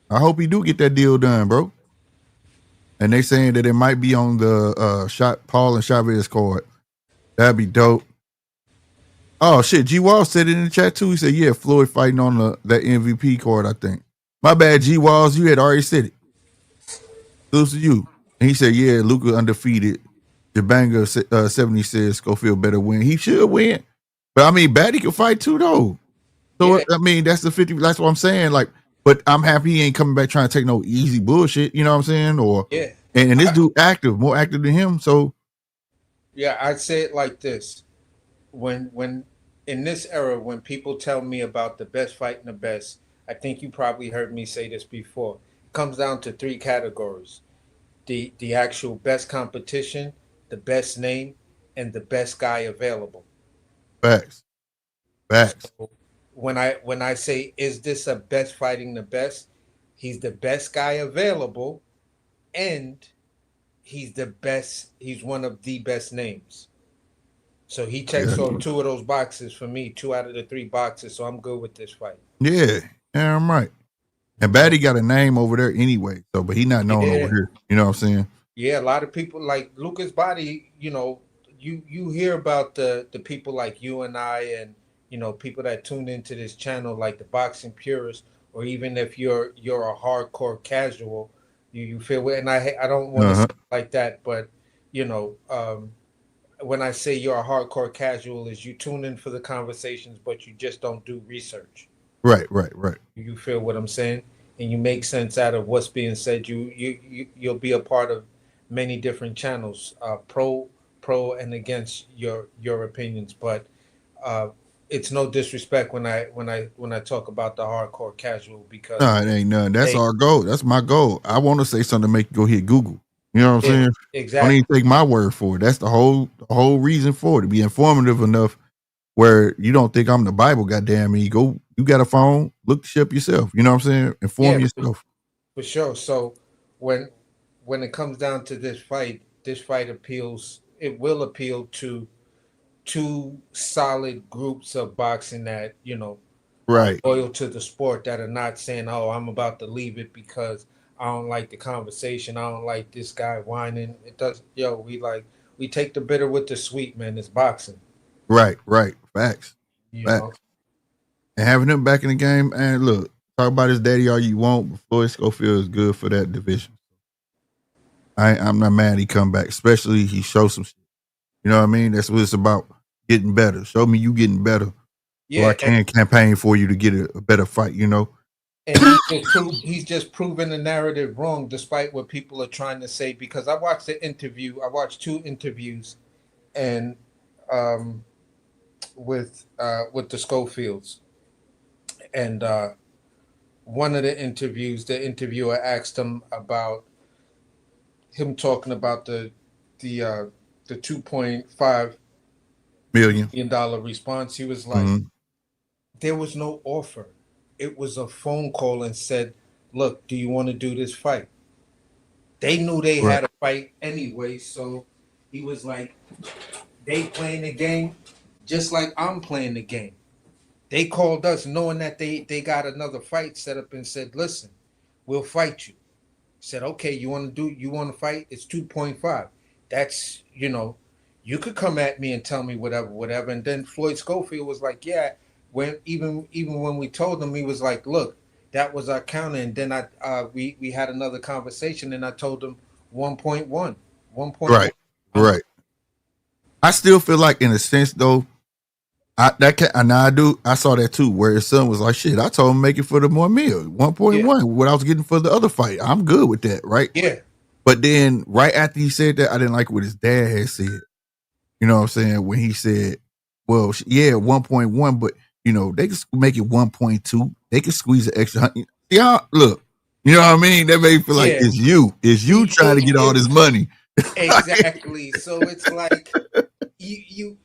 I hope he do get that deal done, bro. And they saying that it might be on the Paul and Chavez card. That'd be dope. Oh shit, G Walls said it in the chat too. He said, yeah, Floyd fighting on that MVP card, I think. My bad, G Walls, you had already said it. Those to you. And he said, yeah, Luka undefeated. Jabanga 70 says Schofield better win. He should win. But I mean, Batty can fight too, though. So I mean, that's the 50. That's what I'm saying. Like, but I'm happy he ain't coming back trying to take no easy bullshit. You know what I'm saying? Or and this dude more active than him. So yeah, I'd say it like this: when in this era, when people tell me about the best fighting the best, I think you probably heard me say this before. It comes down to three categories: the actual best competition, the best name, and the best guy available. Facts. So when I say, is this a best fighting the best? He's the best guy available, and he's the best. He's one of the best names. So he checks off two of those boxes for me, 2 out of the 3 boxes. So I'm good with this fight. Yeah, I'm right. And Batty got a name over there anyway. So, but he not known over here. You know what I'm saying? Yeah, a lot of people like Lucas Body. You know, you hear about the people like you and I, and people that tune into this channel, like the boxing purists, or even if you're a hardcore casual, you feel it. And I don't want to say it like that, but when I say you're a hardcore casual, is you tune in for the conversations, but you just don't do research. Right. You feel what I'm saying, and you make sense out of what's being said. You'll be a part of many different channels, pro and against your opinions, but it's no disrespect when I talk about the hardcore casual, because no, it ain't none. That's our goal. That's my goal. I want to say something to make you go hit Google. You know what I'm saying? Exactly. Don't even take my word for it. That's the whole reason for it, to be informative enough where you don't think I'm the Bible. Goddamn me, you got a phone, look the shit up yourself. You know what I'm saying? Inform yourself. For sure. So when it comes down to this fight appeals. It will appeal to 2 solid groups of boxing that right, loyal to the sport, that are not saying, "Oh, I'm about to leave it because I don't like the conversation. I don't like this guy whining." It does. We take the bitter with the sweet, man. It's boxing. Right. Facts. Know? And having him back in the game, and look, talk about his daddy all you want, but Floyd Schofield is good for that division. I'm not mad he come back, especially he showed some shit. You know what I mean? That's what it's about, getting better. Show me you getting better. Yeah, so I can campaign for you to get a better fight, And he's just proven the narrative wrong, despite what people are trying to say. Because I watched the interview. I watched 2 interviews, and with the Schofields, and one of the interviews, the interviewer asked him about him talking about the $2.5 million response. He was like, there was no offer. it was a phone call and said, "Look, do you want to do this fight?" They knew they Right. had a fight anyway, so he was like, "They playing the game just like I'm playing the game." They called us knowing that they got another fight set up and said, "Listen, we'll fight you." Said, "Okay, you want to fight? It's 2.5. That's, you could come at me and tell me whatever." And then Floyd Schofield was like, "Yeah." When even when we told him, he was like, "Look, that was our counter." And then we had another conversation, and I told him 1.1, 1.1. Right. Right. I still feel like, in a sense, though, I saw that too, where his son was like, "Shit, I told him make it for the more meal, 1.1, what I was getting for the other fight. I'm good with that, right?" Yeah, But then right after he said that, I didn't like what his dad had said. You know what I'm saying? When he said, "Well, yeah, 1.1, but they could make it 1.2. They could squeeze an extra 100." Yeah, look, you know what I mean? That made me feel like yeah. it's you trying to get all this money. Exactly. So it's like you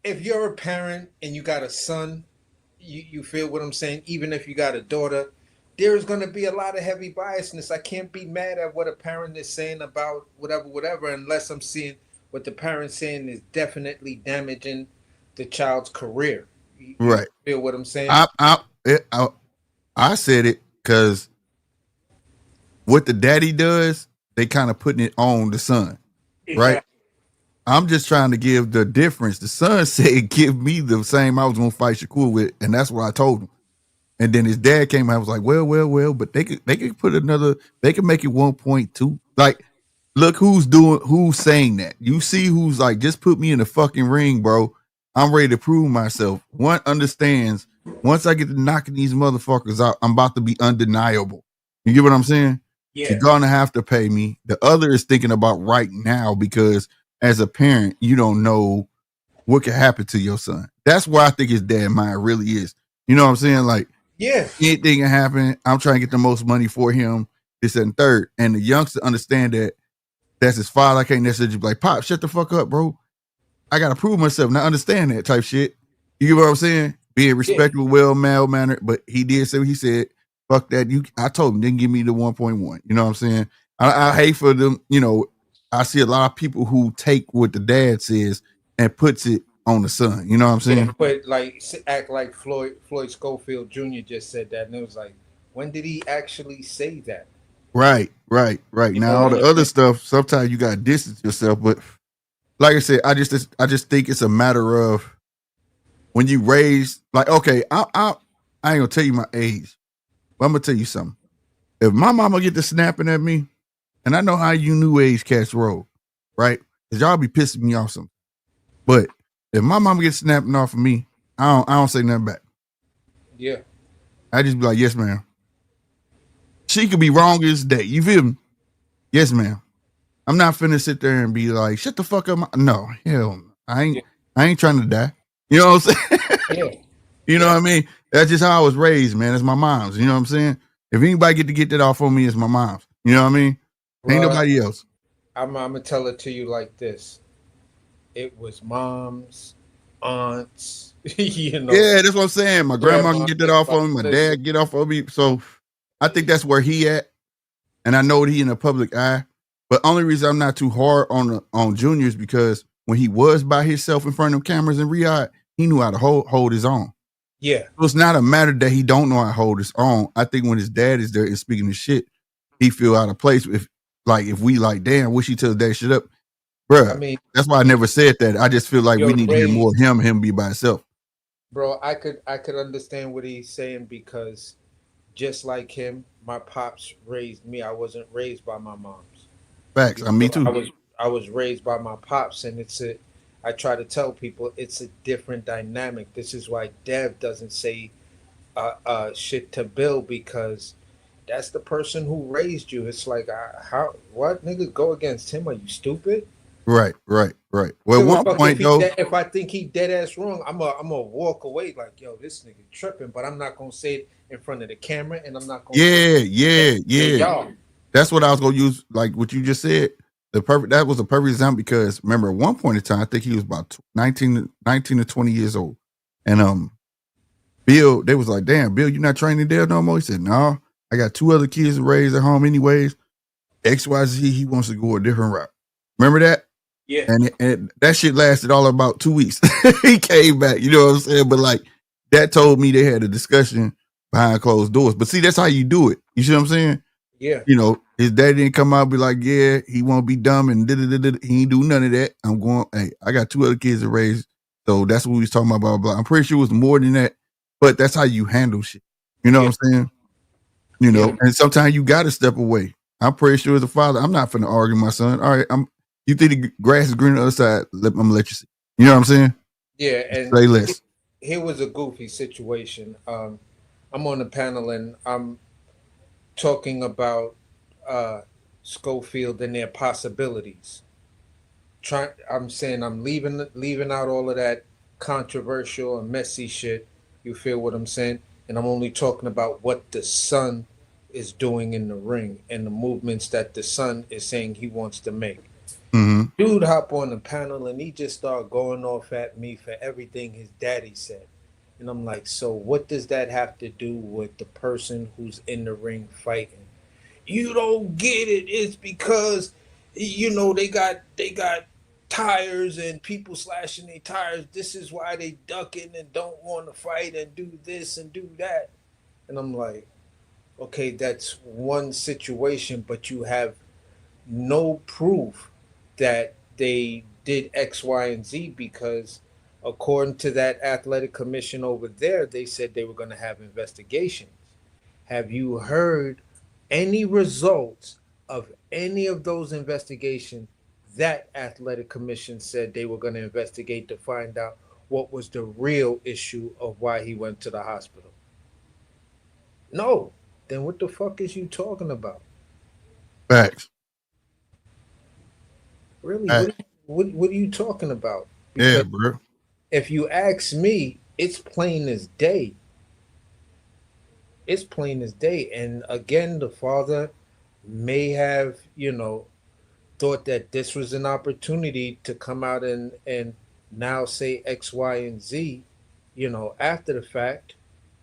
if you're a parent and you got a son, you feel what I'm saying? Even if you got a daughter, there's going to be a lot of heavy biasness. I can't be mad at what a parent is saying about whatever, unless I'm seeing what the parent's saying is definitely damaging the child's career. You Right. feel what I'm saying? I said it because what the daddy does, they kind of putting it on the son, right? Exactly. I'm just trying to give the difference. The son said, "Give me the same I was gonna fight Shakur with," and that's what I told him. And then his dad came out and was like, well, but they could put another, they could make it 1.2. Like, look who's saying that. You see who's like, just put me in the fucking ring, bro. I'm ready to prove myself. One understands, once I get to knocking these motherfuckers out, I'm about to be undeniable. You get what I'm saying? Yeah. You're gonna have to pay me. The other is thinking about right now, because as a parent, you don't know what could happen to your son. That's why I think his dad mind really is. You know what I'm saying? Like, Yeah. anything can happen. I'm trying to get the most money for him. This and third. And the youngster understand that that's his father. I can't necessarily be like, "Pop, shut the fuck up, bro. I gotta prove myself." Now understand that type shit. You get what I'm saying? Being respectable, well mannered. But he did say what he said. Fuck that. I told him, didn't give me the 1.1. You know what I'm saying? I hate for them, I see a lot of people who take what the dad says and puts it on the son. You know what I'm saying? Yeah, but act like Floyd Schofield Jr. just said that, and it was like, when did he actually say that? Right. Now all the other stuff, sometimes you gotta distance yourself. But like I said, I just think it's a matter of when you raise, like, okay, I ain't gonna tell you my age, but I'm gonna tell you something. If my mama get to snapping at me, and I know how you new age cats roll, right? Because y'all be pissing me off some. But if my mama gets snapping off of me, I don't say nothing back. Yeah. I just be like, "Yes, ma'am." She could be wrong as day. You feel me? "Yes, ma'am." I'm not finna sit there and be like, "Shut the fuck up." No, hell no. I ain't trying to die. You know what I'm saying? Yeah. You know what I mean? That's just how I was raised, man. It's my mom's. You know what I'm saying? If anybody get that off on me, it's my mom's. You know what I mean? Ain't nobody else. I'm gonna tell it to you like this. It was moms, aunts, Yeah, that's what I'm saying. My grandma can get that off on me. My dad get off on me. So I think that's where he at. And I know that he in the public eye. But only reason I'm not too hard on Junior is because when he was by himself in front of cameras in Riyadh, he knew how to hold his own. Yeah. So it's not a matter that he don't know how to hold his own. I think when his dad is there and speaking his shit, he feel out of place. If we like, damn, wish he tell his dad shit up. Bruh, I mean, that's why I never said that. I just feel like we need to hear more of him be by himself. Bro, I could understand what he's saying, because just like him, my pops raised me. I wasn't raised by my moms. Facts. Me too. I was raised by my pops, and I try to tell people it's a different dynamic. This is why Dev doesn't say shit to Bill, because that's the person who raised you. It's like, what, nigga, go against him? Are you stupid? Right. Well, at one point though, if I think he dead ass wrong, I'm gonna walk away like, yo, this nigga tripping. But I'm not gonna say it in front of the camera, and I'm not gonna. Yeah. That's what I was gonna use. Like what you just said. That was a perfect example, because remember at one point in time, I think he was about 19 to 20 years old, and Bill, they was like, damn, Bill, you not training there no more? He said, no, I got 2 other kids to raise at home anyways. XYZ, he wants to go a different route. Remember that? Yeah. And that shit lasted all about 2 weeks. He came back, you know what I'm saying? But like, that told me they had a discussion behind closed doors. But see, that's how you do it. You see what I'm saying? Yeah. You know, his daddy didn't come out and be like, yeah, he won't be dumb and he ain't do none of that. I'm going, hey, I got 2 other kids to raise. So that's what we was talking about, blah, blah. I'm pretty sure it was more than that, but that's how you handle shit. You know what I'm saying? You know, and sometimes you got to step away. I'm pretty sure as a father, I'm not finna argue with my son. All right, you think the grass is green on the other side, I'm gonna let you see. You know what I'm saying? Yeah, and say less. Here was a goofy situation. I'm on the panel and I'm talking about Schofield and their possibilities. I'm saying I'm leaving out all of that controversial and messy shit. You feel what I'm saying? And I'm only talking about what the son is doing in the ring and the movements that the son is saying he wants to make. Mm-hmm. Dude hop on the panel and he just started going off at me for everything his daddy said. And I'm like, so what does that have to do with the person who's in the ring fighting? You don't get it. It's because, they got tires and people slashing their tires. This is why they ducking and don't want to fight and do this and do that. And I'm like, okay, that's one situation, but you have no proof that they did X, Y, and Z because according to that athletic commission over there, they said they were going to have investigations. Have you heard any results of any of those investigations that athletic commission said they were going to investigate to find out what was the real issue of why he went to the hospital? No. Then what the fuck is you talking about? Facts. Really? Facts. What are you talking about? Because yeah, bro. If you ask me, it's plain as day. It's plain as day. And again, the father may have, thought that this was an opportunity to come out and now say X, Y, and Z, after the fact.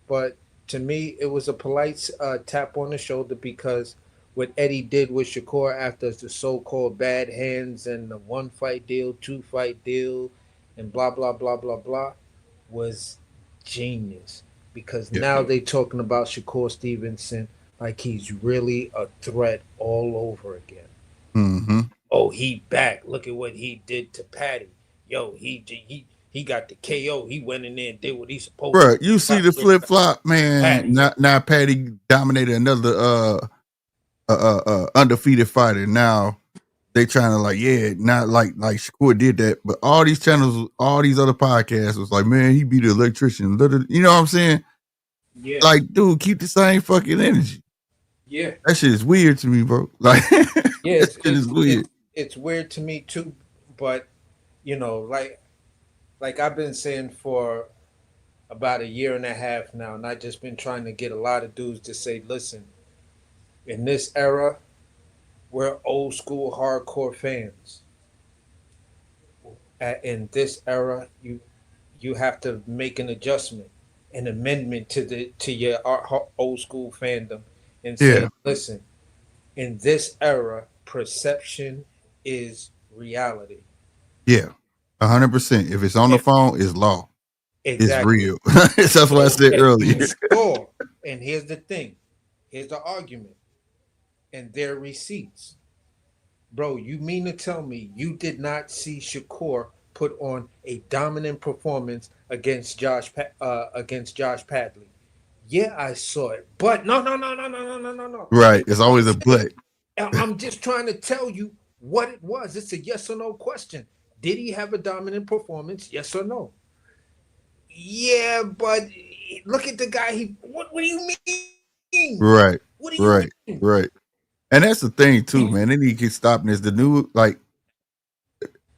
But to me, it was a polite tap on the shoulder because what Eddie did with Shakur after the so-called bad hands and the 1-fight deal, 2-fight deal, and blah, blah, blah, blah, blah, was genius. Because now they're talking about Shakur Stevenson like he's really a threat all over again. Mm-hmm. Oh, he back. Look at what he did to Patty. Yo, he got the KO. He went in there and did what he's supposed to. Bro, you see the flip flop, man. Now Patty dominated another undefeated fighter. Now they trying to not like Shakur did that, but all these channels, all these other podcasts was like, man, he beat the electrician. You know what I'm saying? Yeah. Like, dude, keep the same fucking energy. Yeah. That shit is weird to me, bro. Like, yeah, that shit is weird. It's weird to me too, but like I've been saying for about a year and a half now, and I've just been trying to get a lot of dudes to say, listen, in this era, we're old school hardcore fans. In this era, you have to make an adjustment, an amendment to your old school fandom, and say, listen, in this era, perception is reality. Yeah, 100%. If it's on the phone, it's law. Exactly. It's real. That's what I said earlier. And here's the thing. Here's the argument. And their receipts. Bro, you mean to tell me you did not see Shakur put on a dominant performance against Josh Padley? Yeah, I saw it. But no. Right. It's always a but. I'm just trying to tell you what it was. It's a yes or no question. Did he have a dominant performance? Yes or no? Yeah, but look at the guy. What do you mean? Right. What do you mean? Right. And that's the thing too, man. They need to keep stopping this. The new,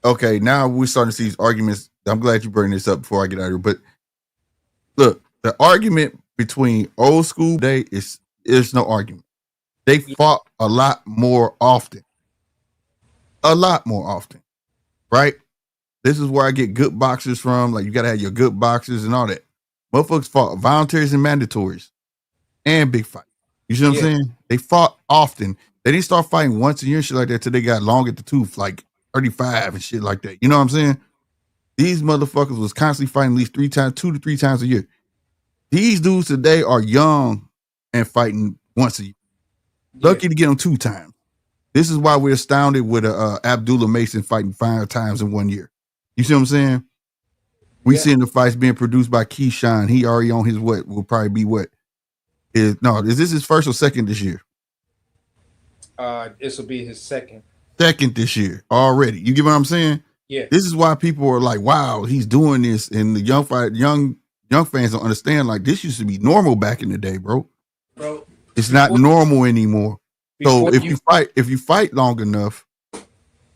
okay, now we're starting to see these arguments. I'm glad you bring this up before I get out of here. But look, the argument between old school day there's no argument. They fought a lot more often. Right? This is where I get good boxers from. Like, you gotta have your good boxers and all that. Motherfuckers fought voluntaries and mandatories and big fight. You see what I'm saying? They fought often. They didn't start fighting once a year and shit like that till they got long at the tooth, like 35 and shit like that. You know what I'm saying? These motherfuckers was constantly fighting at least 2 to 3 times a year. These dudes today are young and fighting once a year. Lucky to get them 2 times. This is why we're astounded with Abdullah Mason fighting 5 times in 1 year. You see what I'm saying? We seeing the fights being produced by Keyshawn. He already on his will probably be is this his first or second this year? This will be his second. Second this year already. You get what I'm saying? Yeah. This is why people are like, wow, he's doing this. And the young fans don't understand, like, this used to be normal back in the day, bro. It's not normal anymore. So if you fight long enough,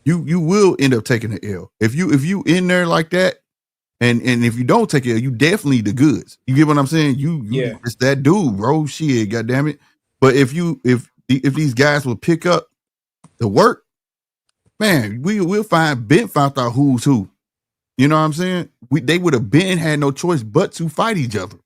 you will end up taking the L. If you in there like that, and if you don't take it, you definitely the goods. You get what I'm saying? It's that dude, bro. Shit, goddamn it. But if these guys will pick up the work, man, we'll found out who's who. You know what I'm saying? They would have had no choice but to fight each other.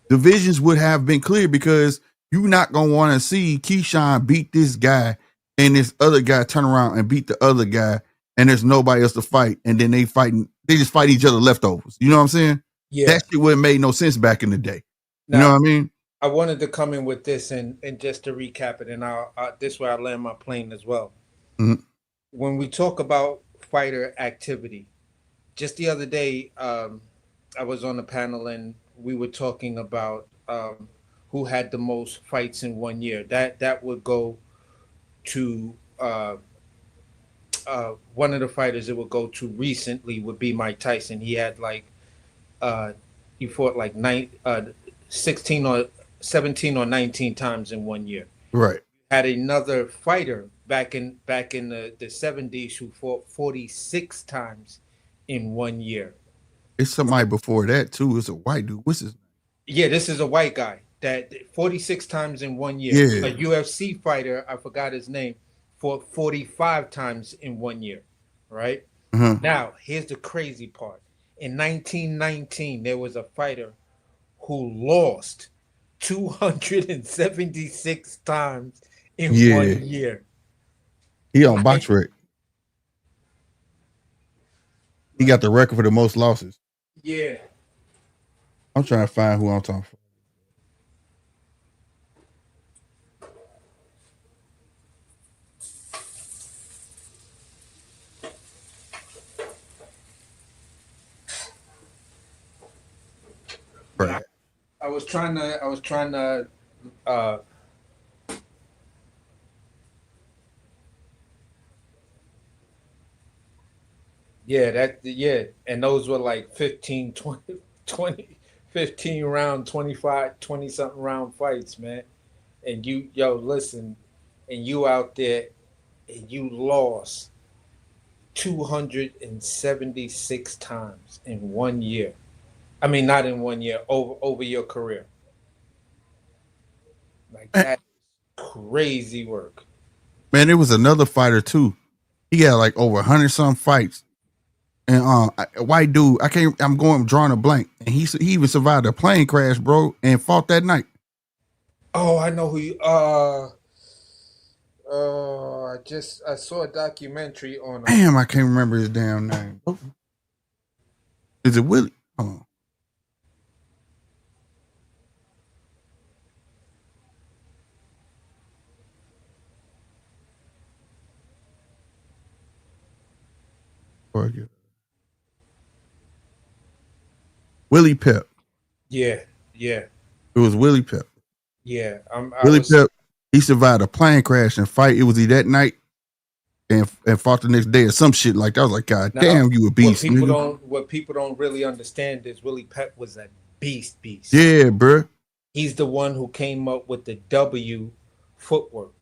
Divisions would have been clear because you're not gonna want to see Keyshawn beat this guy and this other guy turn around and beat the other guy, and there's nobody else to fight, and then they just fight each other leftovers. You know what I'm saying? Yeah. That shit would have made no sense back in the day. Now, you know what I mean? I wanted to come in with this and just to recap it, and this way I land my plane as well. Mm-hmm. When we talk about fighter activity, just the other day, I was on a panel and we were talking about who had the most fights in 1 year. That would go to one of the fighters it would go to recently would be Mike Tyson. He had he fought 16 or 17 or 19 times in 1 year. Right. Had another fighter back in the 70s who fought 46 times in 1 year. It's somebody before that too. It's a white dude. What's his name? Yeah, this is a white guy that 46 times in 1 year. Yeah. A UFC fighter, I forgot his name, fought 45 times in 1 year. Right? Uh-huh. Now, here's the crazy part. In 1919, there was a fighter who lost 276 times in 1 year. He on BoxRec. He got the record for the most losses. Yeah. I'm trying to find who I'm talking for. Right. I was trying to and those were like 15 20 15 round 25 20 something round fights, man. And listen, and you out there and you lost 276 times in 1 year. I mean, not in 1 year, over your career. Like, that's crazy work. Man, there was another fighter too. He got like over 100 some fights. And a white dude, I'm drawing a blank. And he even survived a plane crash, bro, and fought that night. Oh, I know who you I saw a documentary on Damn, I can't remember his damn name. Is it Willie? Hold on. Willie Pep. Yeah. It was Willie Pep. Yeah. Pep, he survived a plane crash and fight. It was he that night and fought the next day or some shit like that. I was like, God damn, you a beast. What people don't really understand is Willie Pep was a beast. Yeah, bro. He's the one who came up with the W footwork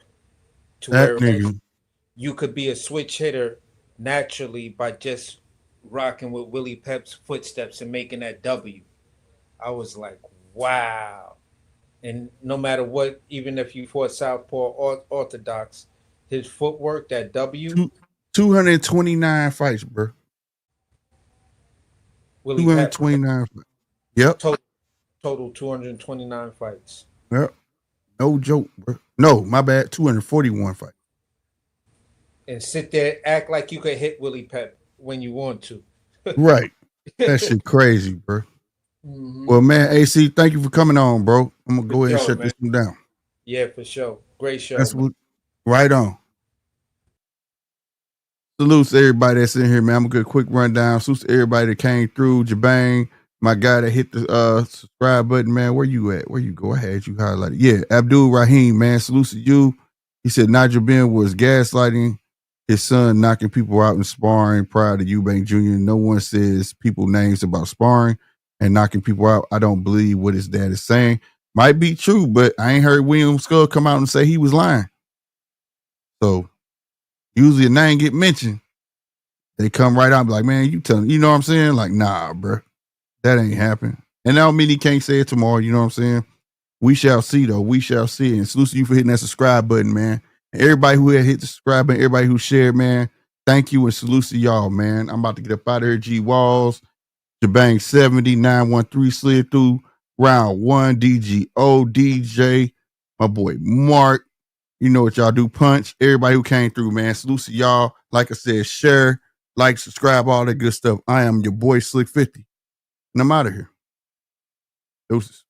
to that where nigga. You could be a switch hitter naturally by just rocking with Willie Pep's footsteps and making that W. I was like, wow. And no matter what, even if you fought southpaw or orthodox, his footwork, that W. 229 fights, bro. 229 fights. Yep. Total 229 fights. Yep. No joke, bro. No, my bad. 241 fights. And sit there, act like you could hit Willie Pep when you want to. Right. That shit crazy, bro. Mhm. Well, man, AC, thank you for coming on, bro. I'm gonna go ahead and sure, shut man. this one down. Yeah, for sure. Great show. That's man. what. Right on. Salutes to everybody that's in here, man. I'm gonna get a quick rundown. Salutes to everybody that came through. Jabang, my guy that hit the subscribe button, man. Where you at? Where you go? I had you highlighted. Yeah, Abdul Rahim, man. Salutes to you. He said Nigel Ben was gaslighting his son, knocking people out in sparring prior to Eubank Jr. No one says people names about sparring and knocking people out. I don't believe what his dad is saying. Might be true, but I ain't heard William Skull come out and say he was lying. So usually a name get mentioned, they come right out and be like, man, you telling, you know what I'm saying? Like, nah, bro, that ain't happening. And that don't mean he can't say it tomorrow, you know what I'm saying? We shall see, though. We shall see. And salute to you for hitting that subscribe button, man. And everybody who had hit the subscribe button, everybody who shared, man, thank you and salute to y'all, man. I'm about to get up out of here. G Walls, Jabang 70, 913 slid through round one. DGO, DJ, my boy Mark. You know what y'all do, Punch. Everybody who came through, man. Salute to y'all. Like I said, share, like, subscribe, all that good stuff. I am your boy Slick 50. And I'm out of here. Deuces.